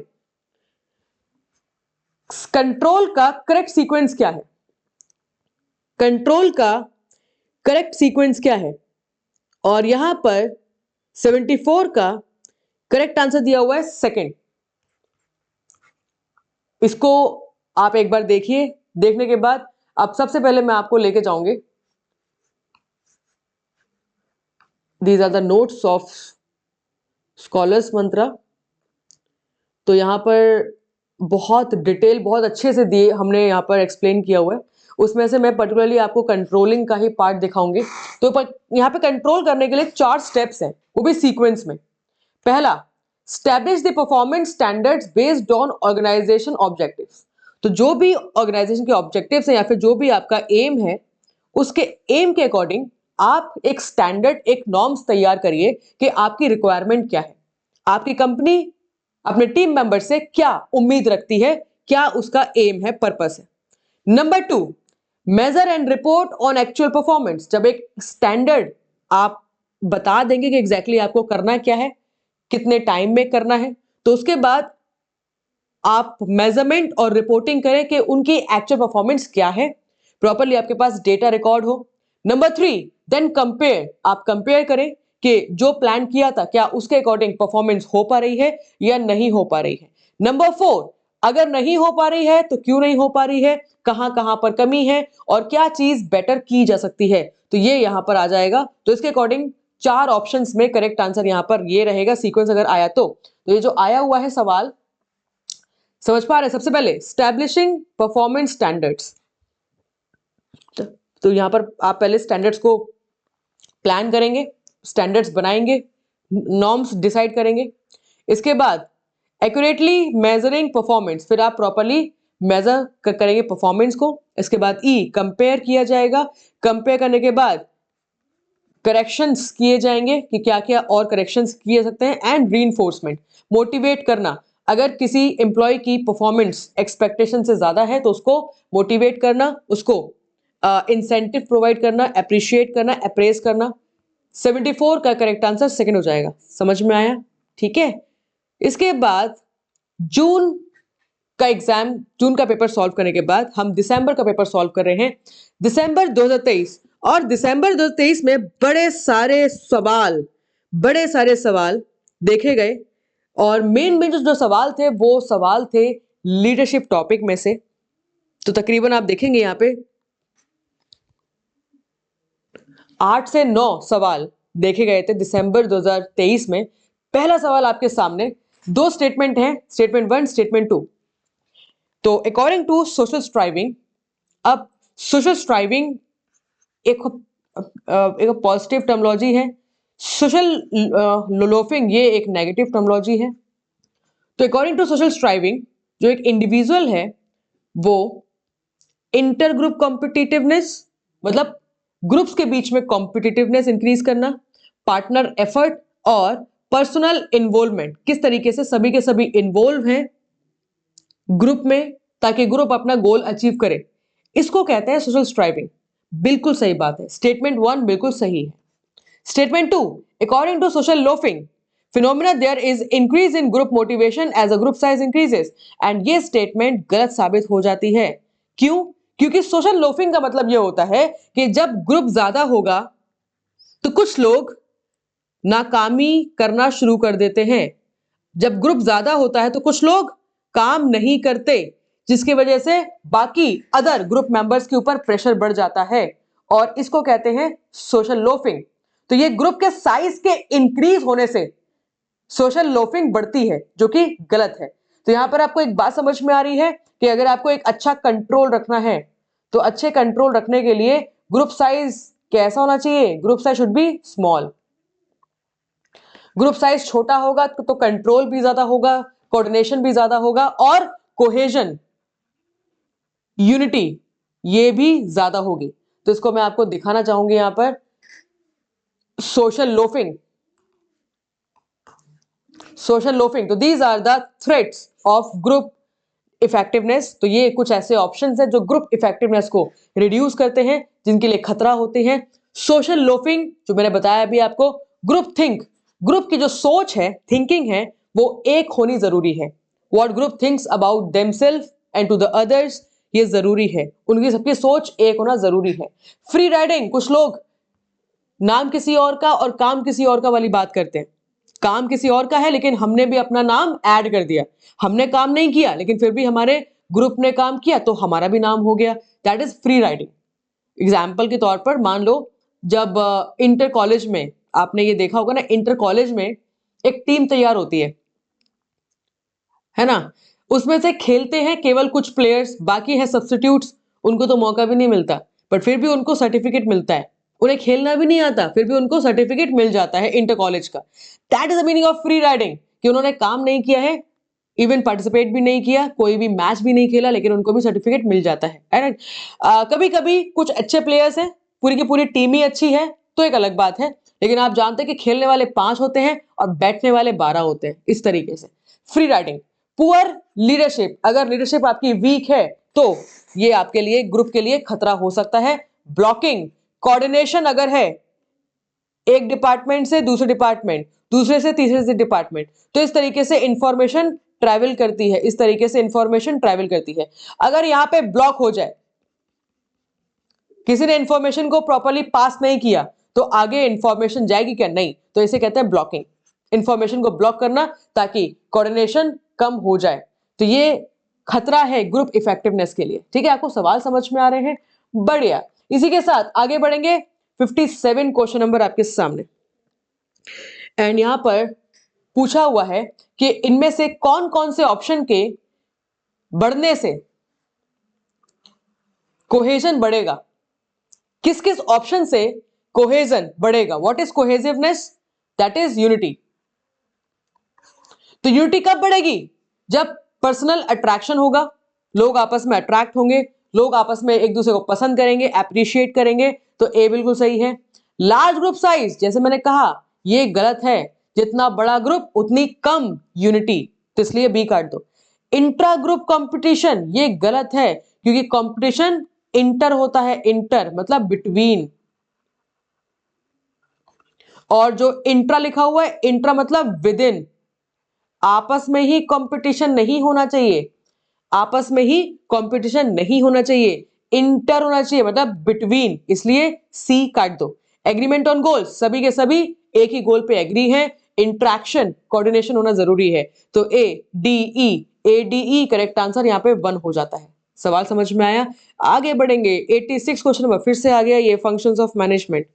कंट्रोल का करेक्ट सीक्वेंस क्या है? कंट्रोल का करेक्ट सीक्वेंस क्या है? और यहां पर 74 का करेक्ट आंसर दिया हुआ है सेकंड। इसको आप एक बार देखिए, देखने के बाद अब सबसे पहले मैं आपको लेके जाऊंगी, these are the notes of Scholars Mantra. तो यहां पर बहुत डिटेल, बहुत अच्छे से दिए, हमने यहां पर एक्सप्लेन किया हुआ है। उसमें से मैं पर्टिकुलरली आपको कंट्रोलिंग का ही पार्ट दिखाऊंगी। तो यहां पे कंट्रोल करने के लिए 4 स्टेप्स हैं, वो भी सीक्वेंस में। पहला, establish the performance standards based on organization objectives. तो जो भी ऑर्गेनाइजेशन के ऑब्जेक्टिव्स हैं या फिर जो भी आपका एम है, उसके एम के अकॉर्डिंग आप एक स्टैंडर्ड, एक नॉर्म्स तैयार करिए कि आपकी रिक्वायरमेंट क्या है, आपकी कंपनी अपने टीम मेंबर से क्या उम्मीद रखती है, क्या उसका एम है, पर्पस है। Number 2, measure and report on actual performance. जब एक स्टैंडर्ड आप बता देंगे कि एग्जैक्टली आपको करना क्या है, कितने टाइम में करना है, तो उसके बाद आप मेजरमेंट और रिपोर्टिंग करें कि उनकी एक्चुअल परफॉर्मेंस क्या है, प्रॉपरली आपके पास डेटा रिकॉर्ड हो। नंबर 3, देन कंपेयर, आप कंपेयर करें कि जो प्लान किया था क्या उसके अकॉर्डिंग परफॉर्मेंस हो पा रही है या नहीं हो पा रही है। नंबर 4, अगर नहीं हो पा रही है तो क्यों नहीं हो पा रही है, कहां कहां पर कमी है और क्या चीज बेटर की जा सकती है, तो ये यहां पर आ जाएगा। तो इसके अकॉर्डिंग 4 ऑप्शंस में करेक्ट आंसर यहां पर ये रहेगा, सीक्वेंस अगर आया तो ये जो आया हुआ है सवाल, समझ पा रहे हैं। सबसे पहले स्टैब्लिशिंग परफॉर्मेंस स्टैंडर्ड्स, तो यहां पर आप पहले स्टैंडर्ड्स को प्लान करेंगे, स्टैंडर्ड्स बनाएंगे, नॉर्म्स डिसाइड करेंगे। इसके बाद एक्यूरेटली मेजरिंग परफॉर्मेंस, फिर आप प्रॉपर्ली मेजर करेंगे परफॉर्मेंस को। इसके बाद कंपेयर किया जाएगा, कंपेयर करने के बाद करेक्शंस किए जाएंगे कि क्या क्या और करेक्शंस किए सकते हैं। एंड रीइंफोर्समेंट, मोटिवेट करना, अगर किसी एम्प्लॉय की परफॉर्मेंस एक्सपेक्टेशन से ज्यादा है तो उसको मोटिवेट करना, उसको इंसेंटिव प्रोवाइड करना, अप्रिशिएट करना, अप्रेज करना। 74 का करेक्ट आंसर सेकंड हो जाएगा। समझ में आया? ठीक है। इसके बाद जून का एग्जाम, जून का पेपर सॉल्व करने के बाद हम दिसंबर का पेपर सॉल्व कर रहे हैं, दिसंबर 2023। और दिसंबर 2023 में बड़े सारे सवाल देखे गए और मेन जो सवाल थे वो सवाल थे लीडरशिप टॉपिक में से। तो तकरीबन आप देखेंगे यहां पे 8 से 9 सवाल देखे गए थे दिसंबर 2023 में। पहला सवाल आपके सामने, 2 स्टेटमेंट हैं, स्टेटमेंट 1, स्टेटमेंट 2। तो अकॉर्डिंग टू सोशल स्ट्राइविंग, अब सोशल स्ट्राइविंग एक पॉजिटिव टर्मिनोलॉजी है, सोशल लोफिंग ये एक नेगेटिव टर्मिनोलॉजी है। तो अकॉर्डिंग टू सोशल स्ट्राइविंग, जो एक इंडिविजुअल है वो इंटर ग्रुप कॉम्पिटिटिवनेस, मतलब ग्रुप्स के बीच में कॉम्पिटिटिवनेस इंक्रीज करना, पार्टनर एफर्ट और पर्सनल इन्वॉल्वमेंट, किस तरीके से सभी के सभी इन्वॉल्व हैं ग्रुप में ताकि ग्रुप अपना गोल अचीव करे, इसको कहते हैं सोशल स्ट्राइविंग। बिल्कुल सही बात है, स्टेटमेंट 1 बिल्कुल सही है। Statement 2, according to social loafing phenomena there is increase in group motivation as a group size increases, and ये स्टेटमेंट गलत साबित हो जाती है। क्यों? क्योंकि सोशल लोफिंग का मतलब यह होता है कि जब ग्रुप ज्यादा होगा तो कुछ लोग नाकामी करना शुरू कर देते हैं। जब ग्रुप ज्यादा होता है तो कुछ लोग काम नहीं करते, जिसकी वजह से बाकी अदर ग्रुप मेंबर्स के ऊपर प्रेशर बढ़ जाता है और इसको कहते हैं सोशल लोफिंग। तो ये ग्रुप के साइज के इंक्रीज होने से सोशल लोफिंग बढ़ती है, जो कि गलत है। तो यहां पर आपको एक बात समझ में आ रही है कि अगर आपको एक अच्छा कंट्रोल रखना है तो अच्छे कंट्रोल रखने के लिए ग्रुप साइज कैसा होना चाहिए? Group size should be small. Group size छोटा होगा तो कंट्रोल भी ज्यादा होगा, कोऑर्डिनेशन भी ज्यादा होगा और कोहेजन, यूनिटी ये भी ज्यादा होगी। तो इसको मैं आपको दिखाना चाहूंगी यहां पर, सोशल लोफिंग। सोशल लोफिंग, तो these are the threats of group effectiveness. तो ये कुछ ऐसे ऑप्शंस हैं जो ग्रुप इफेक्टिवनेस को रिड्यूस करते हैं, जिनके लिए खतरा होते हैं। सोशल लोफिंग जो मैंने बताया अभी आपको, ग्रुप थिंक, ग्रुप की जो सोच है, थिंकिंग है, वो एक होनी जरूरी है। What group thinks about themselves and to the others, ये जरूरी है, उनकी सबकी सोच एक होना जरूरी है। फ्री राइडिंग, कुछ लोग नाम किसी और का और काम किसी और का वाली बात करते हैं। काम किसी और का है लेकिन हमने भी अपना नाम ऐड कर दिया, हमने काम नहीं किया लेकिन फिर भी हमारे ग्रुप ने काम किया तो हमारा भी नाम हो गया, that is free riding. Example के तौर पर मान लो जब इंटर कॉलेज में, आपने ये देखा होगा ना, इंटर कॉलेज में एक टीम तैयार होती है ना, उसमें से खेलते हैं केवल कुछ प्लेयर्स, बाकी है सब्स्टिट्यूट्स, उनको तो मौका भी नहीं मिलता बट फिर भी उनको सर्टिफिकेट मिलता है। उन्हें खेलना भी नहीं आता फिर भी उनको सर्टिफिकेट मिल जाता है इंटर कॉलेज का। That is the meaning of free riding, कि उन्होंने काम नहीं किया है, इवन पार्टिसिपेट भी नहीं किया, कोई भी मैच भी नहीं खेला, लेकिन उनको भी सर्टिफिकेट मिल जाता है। कभी कभी कुछ अच्छे प्लेयर्स हैं, पूरी की पूरी टीम ही अच्छी है तो एक अलग बात है, लेकिन आप जानते हैं कि खेलने वाले 5 होते हैं और बैठने वाले 12 होते हैं, इस तरीके से फ्री राइडिंग। पुअर लीडरशिप, अगर लीडरशिप आपकी वीक है तो ये आपके लिए, ग्रुप के लिए खतरा हो सकता है। ब्लॉकिंग, कोऑर्डिनेशन अगर है एक डिपार्टमेंट से दूसरे डिपार्टमेंट, दूसरे से तीसरे से डिपार्टमेंट, तो इस तरीके से इंफॉर्मेशन ट्रैवल करती है, इस तरीके से इंफॉर्मेशन ट्रैवल करती है। अगर यहां पे ब्लॉक हो जाए, किसी ने इंफॉर्मेशन को प्रॉपर्ली पास नहीं किया, तो आगे इंफॉर्मेशन जाएगी क्या? नहीं। तो इसे कहते हैं ब्लॉकिंग, इंफॉर्मेशन को ब्लॉक करना ताकि कोऑर्डिनेशन कम हो जाए। तो ये खतरा है ग्रुप इफेक्टिवनेस के लिए। ठीक है, आपको सवाल समझ में आ रहे हैं? बढ़िया। इसी के साथ आगे बढ़ेंगे। 57 क्वेश्चन नंबर आपके सामने, एंड यहां पर पूछा हुआ है कि इनमें से कौन कौन से ऑप्शन के बढ़ने से कोहेजन बढ़ेगा, किस किस ऑप्शन से कोहेजन बढ़ेगा। What is cohesiveness? That is unity. तो यूनिटी कब बढ़ेगी? जब पर्सनल अट्रैक्शन होगा, लोग आपस में अट्रैक्ट होंगे, लोग आपस में एक दूसरे को पसंद करेंगे, अप्रिशिएट करेंगे। तो ए बिल्कुल सही है। लार्ज ग्रुप साइज, जैसे मैंने कहा, ये गलत है। जितना बड़ा ग्रुप उतनी कम यूनिटी, तो इसलिए बी काट दो। इंट्रा ग्रुप कंपटीशन, ये गलत है, क्योंकि कंपटीशन इंटर होता है, इंटर मतलब बिटवीन, और जो इंट्रा लिखा हुआ है, इंट्रा मतलब विद इन। आपस में ही कंपटीशन नहीं होना चाहिए, आपस में ही कंपटीशन नहीं होना चाहिए, इंटर होना चाहिए, मतलब बिटवीन, इसलिए सी काट दो। एग्रीमेंट ऑन गोल्स, सभी के सभी एक ही गोल पे एग्री हैं। इंट्रैक्शन, कोऑर्डिनेशन होना जरूरी है। तो A D E correct answer यहां पे 1 हो जाता है। सवाल समझ में आया? आगे बढ़ेंगे। 86 क्वेश्चन नंबर फिर से आ गया, ये फंक्शंस ऑफ मैनेजमेंट।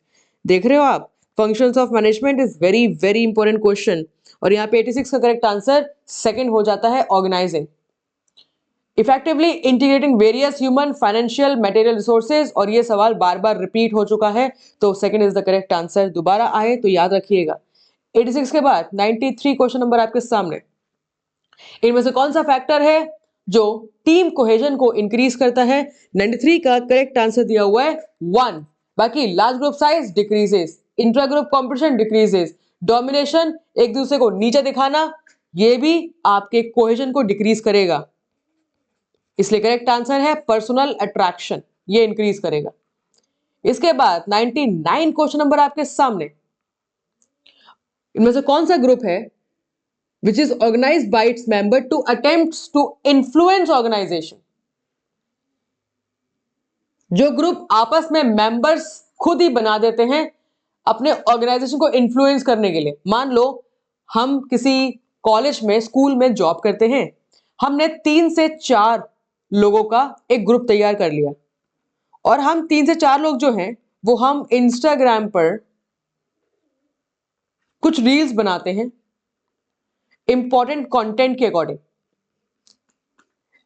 देख रहे हो आप, functions of management is very very important question. और यहाँ पे 86 का करेक्ट आंसर सेकंड हो जाता है, organizing, effectively integrating various human financial material resources. और ये सवाल बार बार रिपीट हो चुका है, तो second is the correct answer. दोबारा आए तो याद रखिएगा। 86 के बाद 93 क्वेश्चन नंबर आपके सामने, इनमें से कौन सा फैक्टर है जो टीम कोहेजन को इंक्रीज करता है? 93 का करेक्ट आंसर दिया हुआ है 1। बाकी large group size decreases, intra group competition decreases, domination, एक दूसरे को नीचे दिखाना, ये भी आपके कोहेजन को डिक्रीज करेगा। इसलिए करेक्ट आंसर है पर्सनल अट्रैक्शन, ये इंक्रीज करेगा। इसके बाद 99 क्वेश्चन नंबर आपके सामने, इनमें से कौन सा ग्रुप है which is organized by its member to attempts to influence organization? जो ग्रुप आपस में मेंबर्स खुद ही बना देते हैं अपने ऑर्गेनाइजेशन को इन्फ्लुएंस करने के लिए। मान लो हम किसी कॉलेज में, स्कूल में जॉब करते हैं, हमने 3 से 4 लोगों का एक ग्रुप तैयार कर लिया, और हम 3 से 4 लोग जो हैं वो हम इंस्टाग्राम पर कुछ रील्स बनाते हैं इंपॉर्टेंट कंटेंट के अकॉर्डिंग।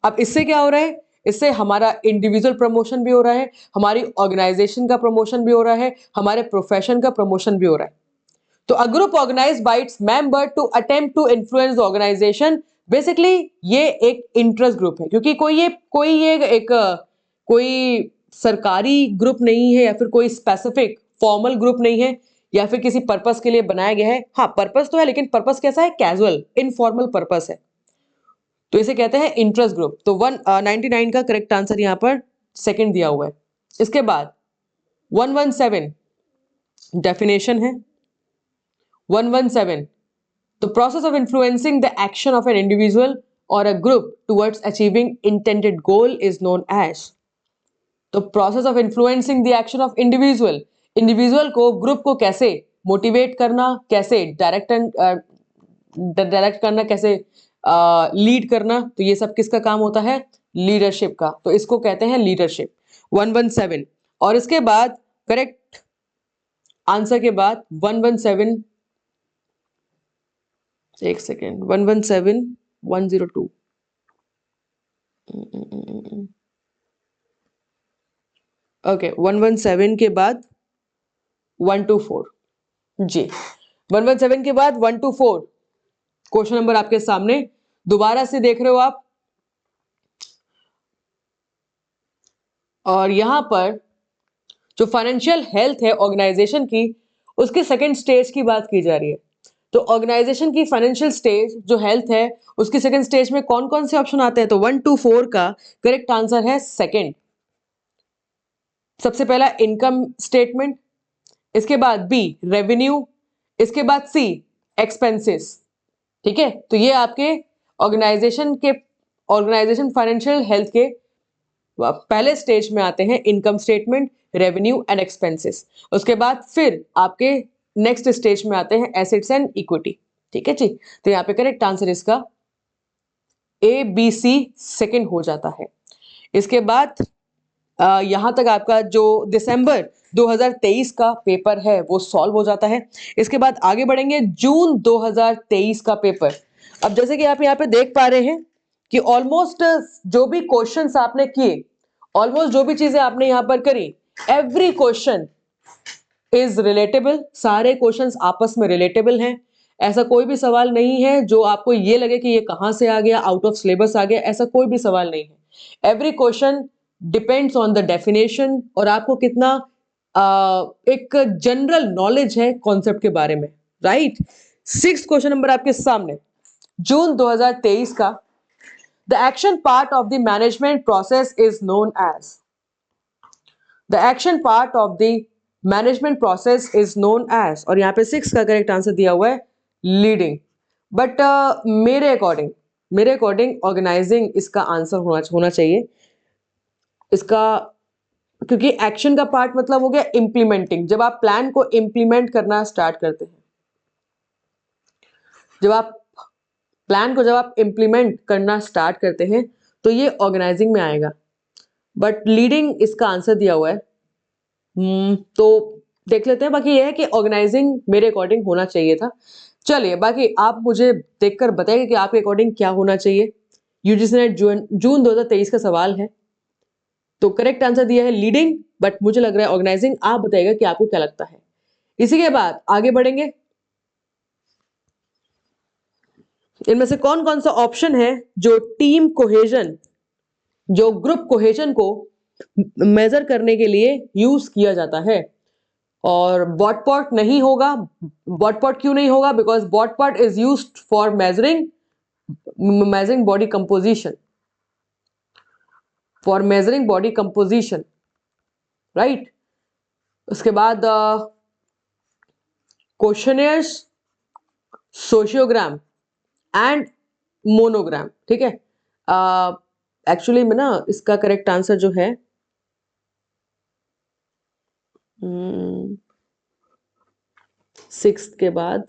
अब इससे क्या हो रहा है? इससे हमारा इंडिविजुअल प्रमोशन भी हो रहा है, हमारी ऑर्गेनाइजेशन का प्रमोशन भी हो रहा है, हमारे प्रोफेशन का प्रमोशन भी हो रहा है। तो a group organized by its member to attempt to influence the organization, basically ये एक इंटरेस्ट ग्रुप है, क्योंकि कोई सरकारी ग्रुप नहीं है, या फिर कोई स्पेसिफिक फॉर्मल ग्रुप नहीं है, या फिर किसी पर्पस के लिए बनाया गया है। हाँ, पर्पस तो है, लेकिन पर्पस कैसा है? कैजुअल, इनफॉर्मल पर्पस है, तो इसे कहते हैं इंटरेस्ट ग्रुप। तो 199 का करेक्ट आंसर यहां पर सेकंड दिया हुआ है। इसके बाद 117 डेफिनेशन है। 117, the process of influencing the action of an individual or a group towards achieving intended goal is known as। तो process of influencing the action of individual, individual को, ग्रुप को कैसे मोटिवेट करना, कैसे डायरेक्ट करना, कैसे lead करना, तो ये सब किसका काम होता है? लीडरशिप का। तो इसको कहते हैं लीडरशिप। 117, और इसके बाद करेक्ट आंसर के बाद 117, एक सेकेंड, 117 102, ओके, 117 के बाद 124 जी, 117 के बाद 124 क्वेश्चन नंबर आपके सामने दोबारा से देख रहे हो आप। और यहां पर जो फाइनेंशियल हेल्थ है ऑर्गेनाइजेशन की, उसकी सेकंड स्टेज की बात की जा रही है। तो ऑर्गेनाइजेशन की फाइनेंशियल स्टेज जो हेल्थ है, उसकी सेकंड स्टेज में कौन कौन से ऑप्शन आते हैं? तो 124 का करेक्ट आंसर है सेकंड। सबसे पहला इनकम स्टेटमेंट, इसके बाद बी रेवेन्यू, इसके बाद सी एक्सपेंसेस। ठीक है, तो ये आपके ऑर्गेनाइजेशन फाइनेंशियल हेल्थ के पहले स्टेज में आते हैं, income statement, revenue and expenses. उसके बाद फिर आपके नेक्स्ट स्टेज में आते हैं एसेट्स एंड इक्विटी। ठीक है जी, तो यहाँ पे करेक्ट आंसर इसका ABC सेकंड हो जाता है। इसके बाद यहां तक आपका जो दिसंबर 2023 का पेपर है वो सॉल्व हो जाता है। इसके बाद आगे बढ़ेंगे जून 2023 का पेपर। अब जैसे कि आप यहाँ पे देख पा रहे हैं कि ऑलमोस्ट जो भी क्वेश्चंस आपने किए, ऑलमोस्ट जो भी चीजें आपने यहां पर करी, एवरी क्वेश्चन इज रिलेटेबल। सारे क्वेश्चंस आपस में रिलेटेबल हैं। ऐसा कोई भी सवाल नहीं है जो आपको ये लगे कि ये कहां से आ गया, आउट ऑफ सिलेबस आ गया, ऐसा कोई भी सवाल नहीं है। Every question depends on the definition और आपको कितना एक जनरल नॉलेज है कॉन्सेप्ट के बारे में, राइट। 6th क्वेश्चन नंबर आपके सामने, जून 2023 का, the action part of the management process is known as, the action part of the management process is known as, और यहां पे 6 का करेक्ट आंसर दिया हुआ है लीडिंग। बट मेरे अकॉर्डिंग ऑर्गेनाइजिंग इसका आंसर होना चाहिए इसका, क्योंकि एक्शन का पार्ट मतलब हो गया इंप्लीमेंटिंग। जब आप प्लान को इंप्लीमेंट करना स्टार्ट करते हैं, जब आप इंप्लीमेंट करना स्टार्ट करते हैं तो ये ऑर्गेनाइजिंग में आएगा। बट लीडिंग इसका आंसर दिया हुआ है। तो देख लेते हैं। बाकी ये है कि ऑर्गेनाइजिंग मेरे अकॉर्डिंग होना चाहिए था। चलिए, बाकी आप मुझे देखकर बताइए कि आपके अकॉर्डिंग क्या होना चाहिए। यूजीसी नेट जून 2023 का सवाल है, तो करेक्ट आंसर दिया है लीडिंग, बट मुझे लग रहा है ऑर्गेनाइजिंग। आप बताइएगा कि आपको क्या लगता है। इसी के बाद आगे बढ़ेंगे। इनमें से कौन कौन सा ऑप्शन है जो टीम कोहेजन, जो ग्रुप कोहेजन को मेजर करने के लिए यूज किया जाता है। और बॉटपॉट नहीं होगा। बॉटपॉट क्यों नहीं होगा? Because Bod Pod is used for measuring body composition, for measuring body composition, right. उसके बाद क्वेश्चनियर्स, सोशियोग्राम एंड मोनोग्राम। ठीक है, एक्चुअली में ना इसका करेक्ट आंसर जो है 6th के बाद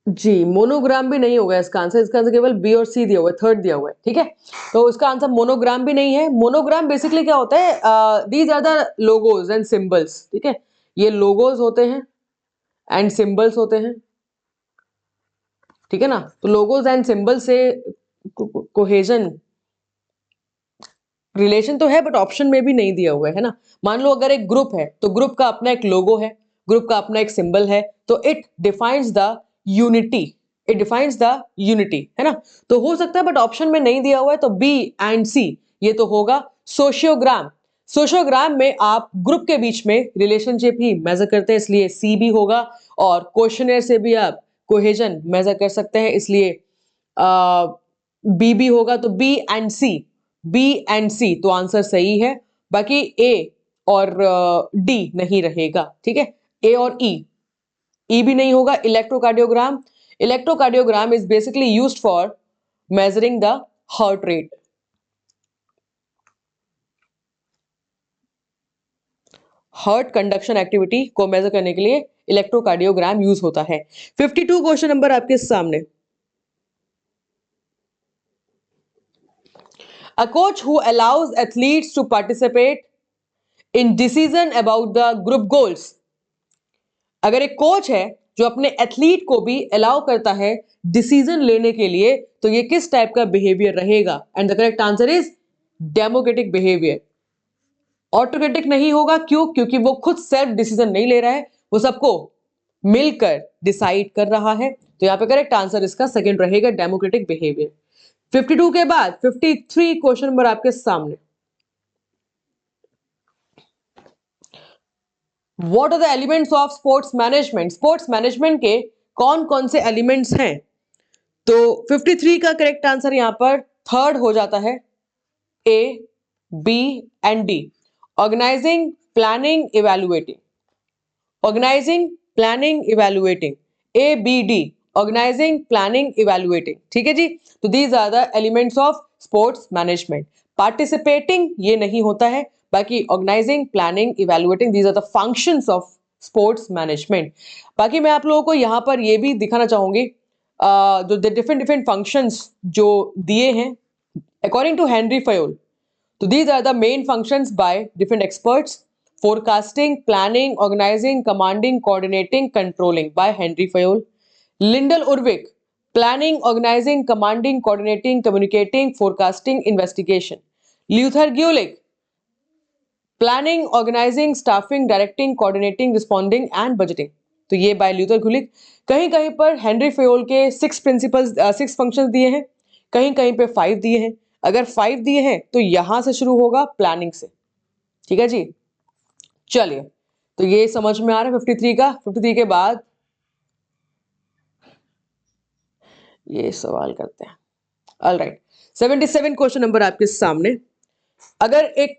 जी, मोनोग्राम भी नहीं होगा इसका आंसर। इसका आंसर केवल बी और सी दिया हुआ है, थर्ड दिया हुआ है। ठीक है, तो इसका आंसर मोनोग्राम भी नहीं है। मोनोग्राम बेसिकली क्या होता है? These are the logos and symbols. ठीक है, ये लोगोज होते हैं एंड सिंबल्स होते हैं। ठीक है ना, तो लोगोज एंड सिंबल से कोहेजन रिलेशन तो है, बट ऑप्शन में भी नहीं दिया हुआ है ना। मान लो अगर एक ग्रुप है तो ग्रुप का अपना एक लोगो है, ग्रुप का अपना एक सिंबल है, तो इट डिफाइंस द यूनिटी, है ना। तो हो सकता है, बट ऑप्शन में नहीं दिया हुआ है, तो बी एंड सी ये तो होगा। सोशियोग्राम, सोशियोग्राम में आप ग्रुप के बीच में रिलेशनशिप ही मेजर करते हैं, इसलिए सी भी होगा। और क्वेश्चनर से भी आप कोहेजन मेजर कर सकते हैं, इसलिए बी भी होगा। तो बी एंड सी तो आंसर सही है। बाकी ए और डी नहीं रहेगा। ठीक है, ए और ई भी नहीं होगा। Electrocardiogram is basically used for measuring the heart rate. Heart conduction activity को मेजर करने के लिए इलेक्ट्रोकार्डियोग्राम यूज होता है। 52 क्वेश्चन नंबर आपके सामने। A coach who allows athletes to participate in decision about the group goals. अगर एक कोच है जो अपने एथलीट को भी अलाउ करता है डिसीजन लेने के लिए, तो ये किस टाइप का बिहेवियर रहेगा? And the correct answer is democratic behaviour. Autocratic नहीं होगा। क्यों? क्योंकि वो खुद सेल्फ डिसीजन नहीं ले रहा है, वो सबको मिलकर डिसाइड कर रहा है। तो यहां पे करेक्ट आंसर इसका सेकंड रहेगा, डेमोक्रेटिक बिहेवियर। 52 के बाद 53 क्वेश्चन नंबर आपके सामने। What are the elements of sports management? Sports management के कौन कौन से एलिमेंट्स हैं? तो 53 का करेक्ट आंसर यहां पर थर्ड हो जाता है, A, B and D. Organizing, planning, evaluating. Organizing, planning, evaluating. A, B, D. Organizing, planning, evaluating. ठीक है जी. तो these are the elements of sports management. Participating ये नहीं होता है. बाकी organizing, planning, evaluating, these are the functions of sports management. बाकी मैं आप लोगों को यहाँ पर ये भी दिखाना चाहूंगी जो different functions जो दिए हैं according to Henry Fayol. So these are the main functions by different experts: forecasting, planning, organizing, commanding, coordinating, controlling by Henry Fayol. Lyndall Urwick: planning, organizing, commanding, coordinating, communicating, forecasting, investigation. Luther Gulick: planning, organizing, staffing, directing, coordinating, responding and budgeting. तो ये bye Luther गुलिक. कहीं कहीं पर Henry Fayol के 6 principles 6 functions दिए हैं, कहीं कहीं पे 5 दिए हैं. अगर 5 दिए हैं तो यहां से शुरू होगा प्लानिंग से. ठीक है जी. चलिए, तो ये समझ में आ रहा है 53 का. 53 के बाद ये सवाल करते हैं. ऑलराइट, 77 क्वेश्चन नंबर आपके सामने. अगर एक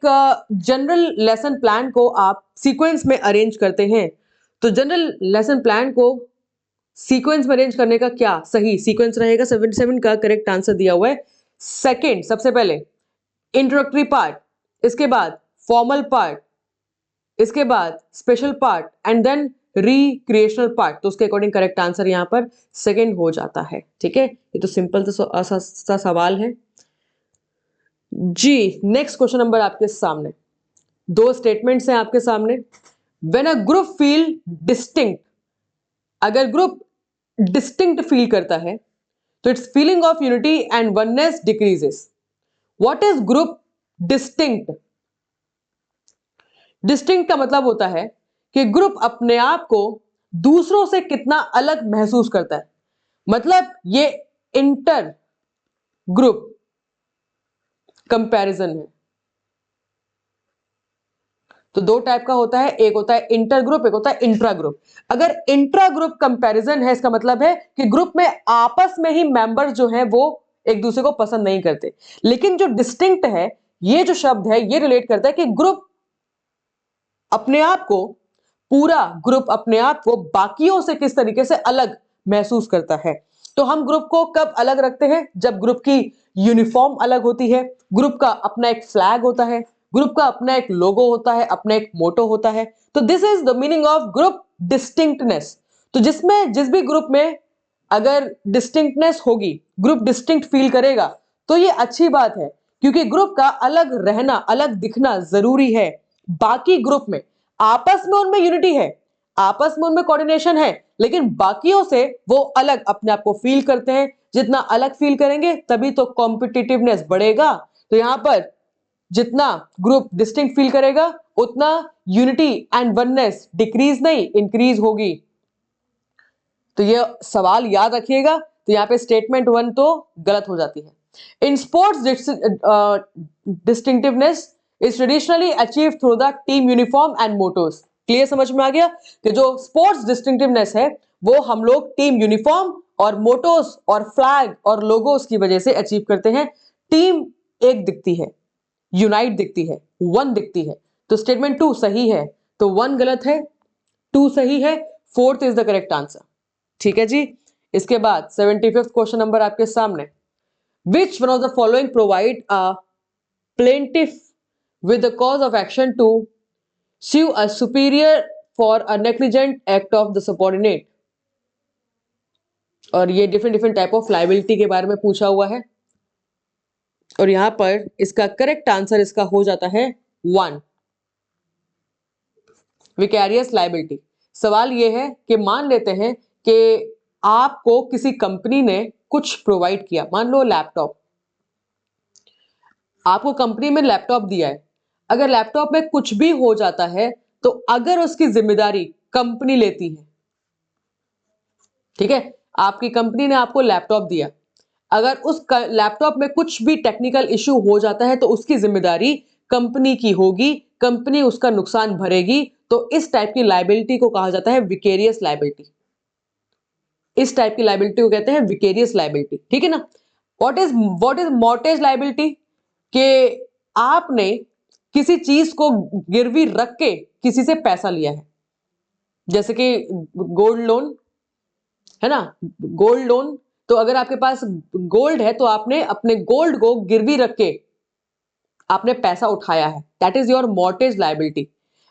जनरल लेसन प्लान को आप सीक्वेंस में अरेंज करते हैं तो जनरल लेसन प्लान को सीक्वेंस में अरेंज करने का क्या सही सीक्वेंस रहेगा? 77 का करेक्ट आंसर दिया हुआ है. सेकंड, सबसे पहले इंट्रोडक्टरी पार्ट, इसके बाद फॉर्मल पार्ट, इसके बाद special part and then recreational part. तो उसके अकॉर्डिंग करेक्ट आंसर यहां पर सेकंड हो जाता है. ठीक है, ये तो सिंपल सा सवाल है जी. नेक्स्ट क्वेश्चन नंबर आपके सामने. 2 स्टेटमेंट्स हैं आपके सामने. When a group feel distinct, अगर ग्रुप डिस्टिंक्ट फील करता है तो it's feeling of unity and oneness decreases. What is group distinct? Distinct का मतलब होता है कि ग्रुप अपने आप को दूसरों से कितना अलग महसूस करता है. मतलब ये इंटर ग्रुप कंपैरिजन है. तो 2 टाइप का होता है, एक होता है इंटर ग्रुप, एक होता है इंट्रा ग्रुप. अगर इंट्रा ग्रुप कंपैरिजन है, इसका मतलब है कि ग्रुप में आपस में ही मेंबर जो हैं वो एक दूसरे को पसंद नहीं करते. लेकिन जो डिस्टिंक्ट है, ये जो शब्द है ये रिलेट करता है कि ग्रुप अपने आप को, पूरा ग्रुप अपने आप को बाकियों से किस तरीके से अलग महसूस करता है. तो हम ग्रुप को कब अलग रखते हैं? जब ग्रुप की यूनिफॉर्म अलग होती है, ग्रुप का अपना एक फ्लैग होता है, ग्रुप का अपना एक लोगो होता है, अपना एक मोटो होता है. तो this is the meaning of group distinctness. तो जिस भी ग्रुप में अगर डिस्टिंक्टनेस होगी, ग्रुप डिस्टिंक्ट फील करेगा, तो ये अच्छी बात है, क्योंकि ग्रुप का अलग रहना, अलग दिखना जरूरी है. बाकी ग्रुप में आपस में उनमें यूनिटी है, आपस में उनमें कोऑर्डिनेशन है, लेकिन बाकियों से वो अलग अपने आप को फील करते हैं. जितना अलग फील करेंगे तभी तो कॉम्पिटिटिवनेस बढ़ेगा. तो यहां पर जितना ग्रुप डिस्टिंक्ट फील करेगा उतना यूनिटी एंड वननेस डिक्रीज नहीं इंक्रीज होगी. तो ये सवाल याद रखिएगा. तो यहां पे स्टेटमेंट 1 तो गलत हो जाती है. In sports distinctiveness is traditionally achieve through the team uniform and mottos. Clear, समझ में आ गया कि जो स्पोर्ट्स डिस्टिंक्टिवनेस है वो हम लोग टीम यूनिफॉर्म और मोटोस और फ्लैग और लोगोस की वजह से अचीव करते हैं. टीम एक दिखती है, यूनाइट दिखती है, 1 दिखती है. तो स्टेटमेंट 2 सही है, तो 1 गलत है, 2 सही है, 4th is the correct answer. ठीक है जी. इसके बाद 75th क्वेश्चन नंबर आपके सामने. Which one of the following provide a plaintiff with the cause of action to sue a superior for a negligent act of the subordinate. और ये different type of liability के बारे में पूछा हुआ है. और यहां पर इसका करेक्ट आंसर इसका हो जाता है 1, विकैरियस लाइबिलिटी. सवाल ये है कि मान लेते हैं कि आपको किसी कंपनी ने कुछ प्रोवाइड किया, मान लो लैपटॉप. आपको कंपनी में लैपटॉप दिया है. अगर लैपटॉप में कुछ भी हो जाता है तो अगर उसकी जिम्मेदारी कंपनी लेती है, ठीक है, आपकी कंपनी ने आपको लैपटॉप दिया, अगर उस लैपटॉप में कुछ भी टेक्निकल इश्यू हो जाता है तो उसकी जिम्मेदारी कंपनी की होगी, कंपनी उसका नुकसान भरेगी. तो इस टाइप की लायबिलिटी को कहा जाता है विकेरियस लायबिलिटी. इस टाइप की लायबिलिटी को कहते हैं विकेरियस लायबिलिटी. ठीक है ना. What is mortgage liability? के आपने किसी चीज को गिरवी रख के किसी से पैसा लिया है, जैसे कि गोल्ड लोन, है ना, गोल्ड लोन। तो अगर आपके पास गोल्ड है तो आपने अपने गोल्ड को गिरवी रख के आपने पैसा उठाया है, that is your mortgage liability.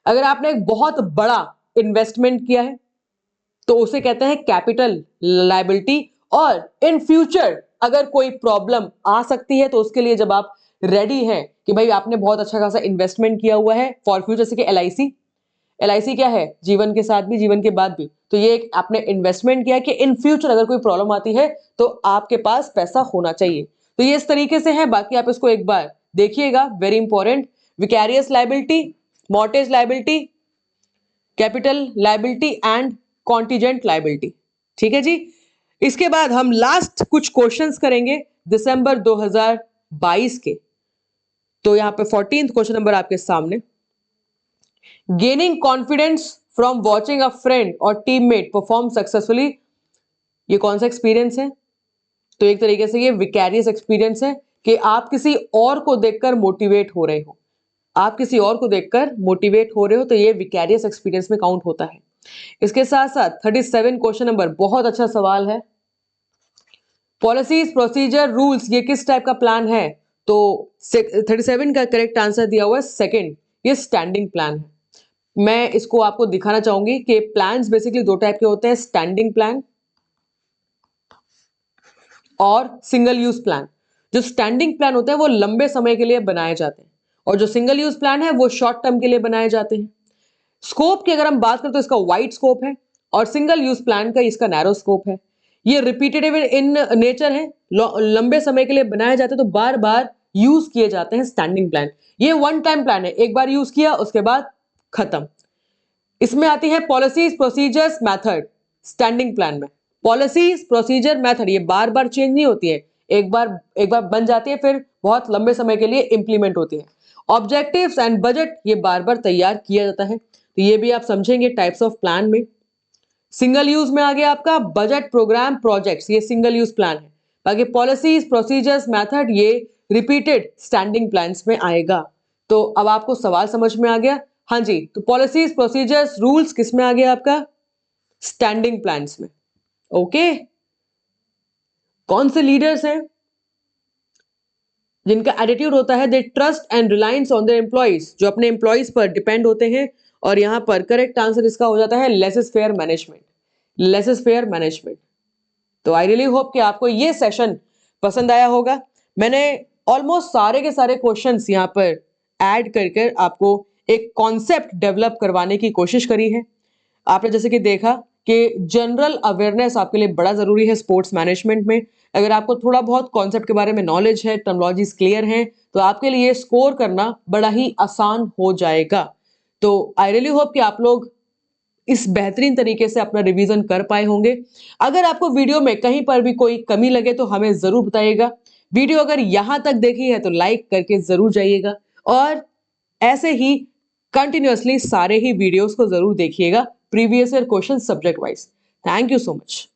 अगर आपने एक बहुत बड़ा इन्वेस्टमेंट किया है तो उसे कहते हैं कैपिटल लायबिलिटी। और इन फ्यूचर अगर कोई प्रॉब्लम आ सकती है तो उसके लिए जब आप रेडी हैं कि भाई आपने बहुत अच्छा खासा इन्वेस्टमेंट किया हुआ है फॉर फ्यूचर, जैसे कि एलआईसी, एलआईसी क्या है, जीवन के साथ भी जीवन के बाद भी, तो ये एक आपने इन्वेस्टमेंट किया कि इन फ्यूचर अगर कोई प्रॉब्लम आती है तो आपके पास पैसा होना चाहिए। तो ये इस तरीके से है, बाकी आप इसको एक बार देखिएगा, very important. Vicarious liability, mortgage liability, capital liability and contingent liability. ठीक है जी। इसके बाद हम लास्ट कुछ क्वेश्चंस करेंगे दिसंबर 2022 के। तो यहां पे 14th क्वेश्चन नंबर आपके सामने, gaining confidence from watching a friend और टीममेट परफॉर्म सक्सेसफुली, ये कौन सा एक्सपीरियंस है? तो एक तरीके से ये विकैरियस एक्सपीरियंस है कि आप किसी और को देखकर मोटिवेट हो रहे हो, आप किसी और को देखकर मोटिवेट हो रहे हो, तो ये विकैरियस एक्सपीरियंस में काउंट होता है। इसके साथ साथ 37 क्वेश्चन नंबर, बहुत अच्छा सवाल है, पॉलिसीज प्रोसीजर रूल्स, ये किस टाइप का प्लान है? तो 37 का करेक्ट आंसर दिया हुआ है सेकंड, ये स्टैंडिंग प्लान है। मैं इसको आपको दिखाना चाहूंगी कि प्लान्स बेसिकली दो टाइप के होते हैं, स्टैंडिंग प्लान और सिंगल यूज प्लान। जो स्टैंडिंग प्लान होते हैं वो लंबे समय के लिए बनाए जाते हैं और जो सिंगल यूज प्लान है वो शॉर्ट टर्म के लिए बनाए जाते हैं। स्कोप की अगर हम बात करें तो इसका वाइड स्कोप है और सिंगल यूज प्लान का इसका नैरो स्कोप है। ये रिपीटेटिव इन नेचर है, लंबे समय के लिए बनाए जाते हैं, तो बार बार यूज किए जाते हैं स्टैंडिंग प्लान। ये वन टाइम प्लान है, एक बार यूज किया उसके बाद खत्म। इसमें आती है policies procedures method, standing plan में पॉलिसीज प्रोसीजर मेथड ये बार बार चेंज नहीं होती है, एक बार बन जाती है फिर बहुत लंबे समय के लिए इंप्लीमेंट होती है। ऑब्जेक्टिव्स एंड बजट ये बार बार तैयार किया जाता है, तो ये भी आप समझेंगे टाइप्स ऑफ प्लान में। सिंगल यूज में आ गया आपका बजट प्रोग्राम प्रोजेक्ट्स, ये सिंगल यूज प्लान है। बाकी पॉलिसीज प्रोसीजर्स मेथड ये रिपीटेड स्टैंडिंग प्लान्स में आएगा। तो अब आपको सवाल समझ में आ गया? हाँ जी, तो पॉलिसीज प्रोसीजर्स रूल्स किस में आ गया आपका? स्टैंडिंग प्लान्स में। ओके, कौन से लीडर्स हैं जिनका एटीट्यूड होता है they trust and reliance on their employees, जो अपने एम्प्लॉइज पर डिपेंड होते हैं। और यहां पर करेक्ट आंसर इसका हो जाता है laces fair management, laces fair management. तो आई रियली होप कि आपको ये सेशन पसंद आया होगा। मैंने ऑलमोस्ट सारे के सारे क्वेश्चंस यहाँ पर ऐड कर आपको एक कॉन्सेप्ट डेवलप करवाने की कोशिश करी है। आपने जैसे कि देखा कि जनरल अवेयरनेस आपके लिए बड़ा जरूरी है स्पोर्ट्स मैनेजमेंट में। अगर आपको थोड़ा बहुत कॉन्सेप्ट के बारे में नॉलेज है, टर्मिनोलॉजीज क्लियर हैं, तो आपके लिए स्कोर करना बड़ा ही आसान हो जाएगा। तो आई रियली होप कि आप लोग इस बेहतरीन तरीके से अपना रिवीजन कर पाए होंगे। अगर आपको वीडियो में कहीं पर भी कोई कमी लगे तो हमें जरूर बताइएगा। वीडियो अगर यहां तक देखी है तो लाइक करके जरूर जाइएगा और ऐसे ही कंटिन्यूअसली सारे ही वीडियोस को जरूर देखिएगा, previous year question subject wise. Thank you so much.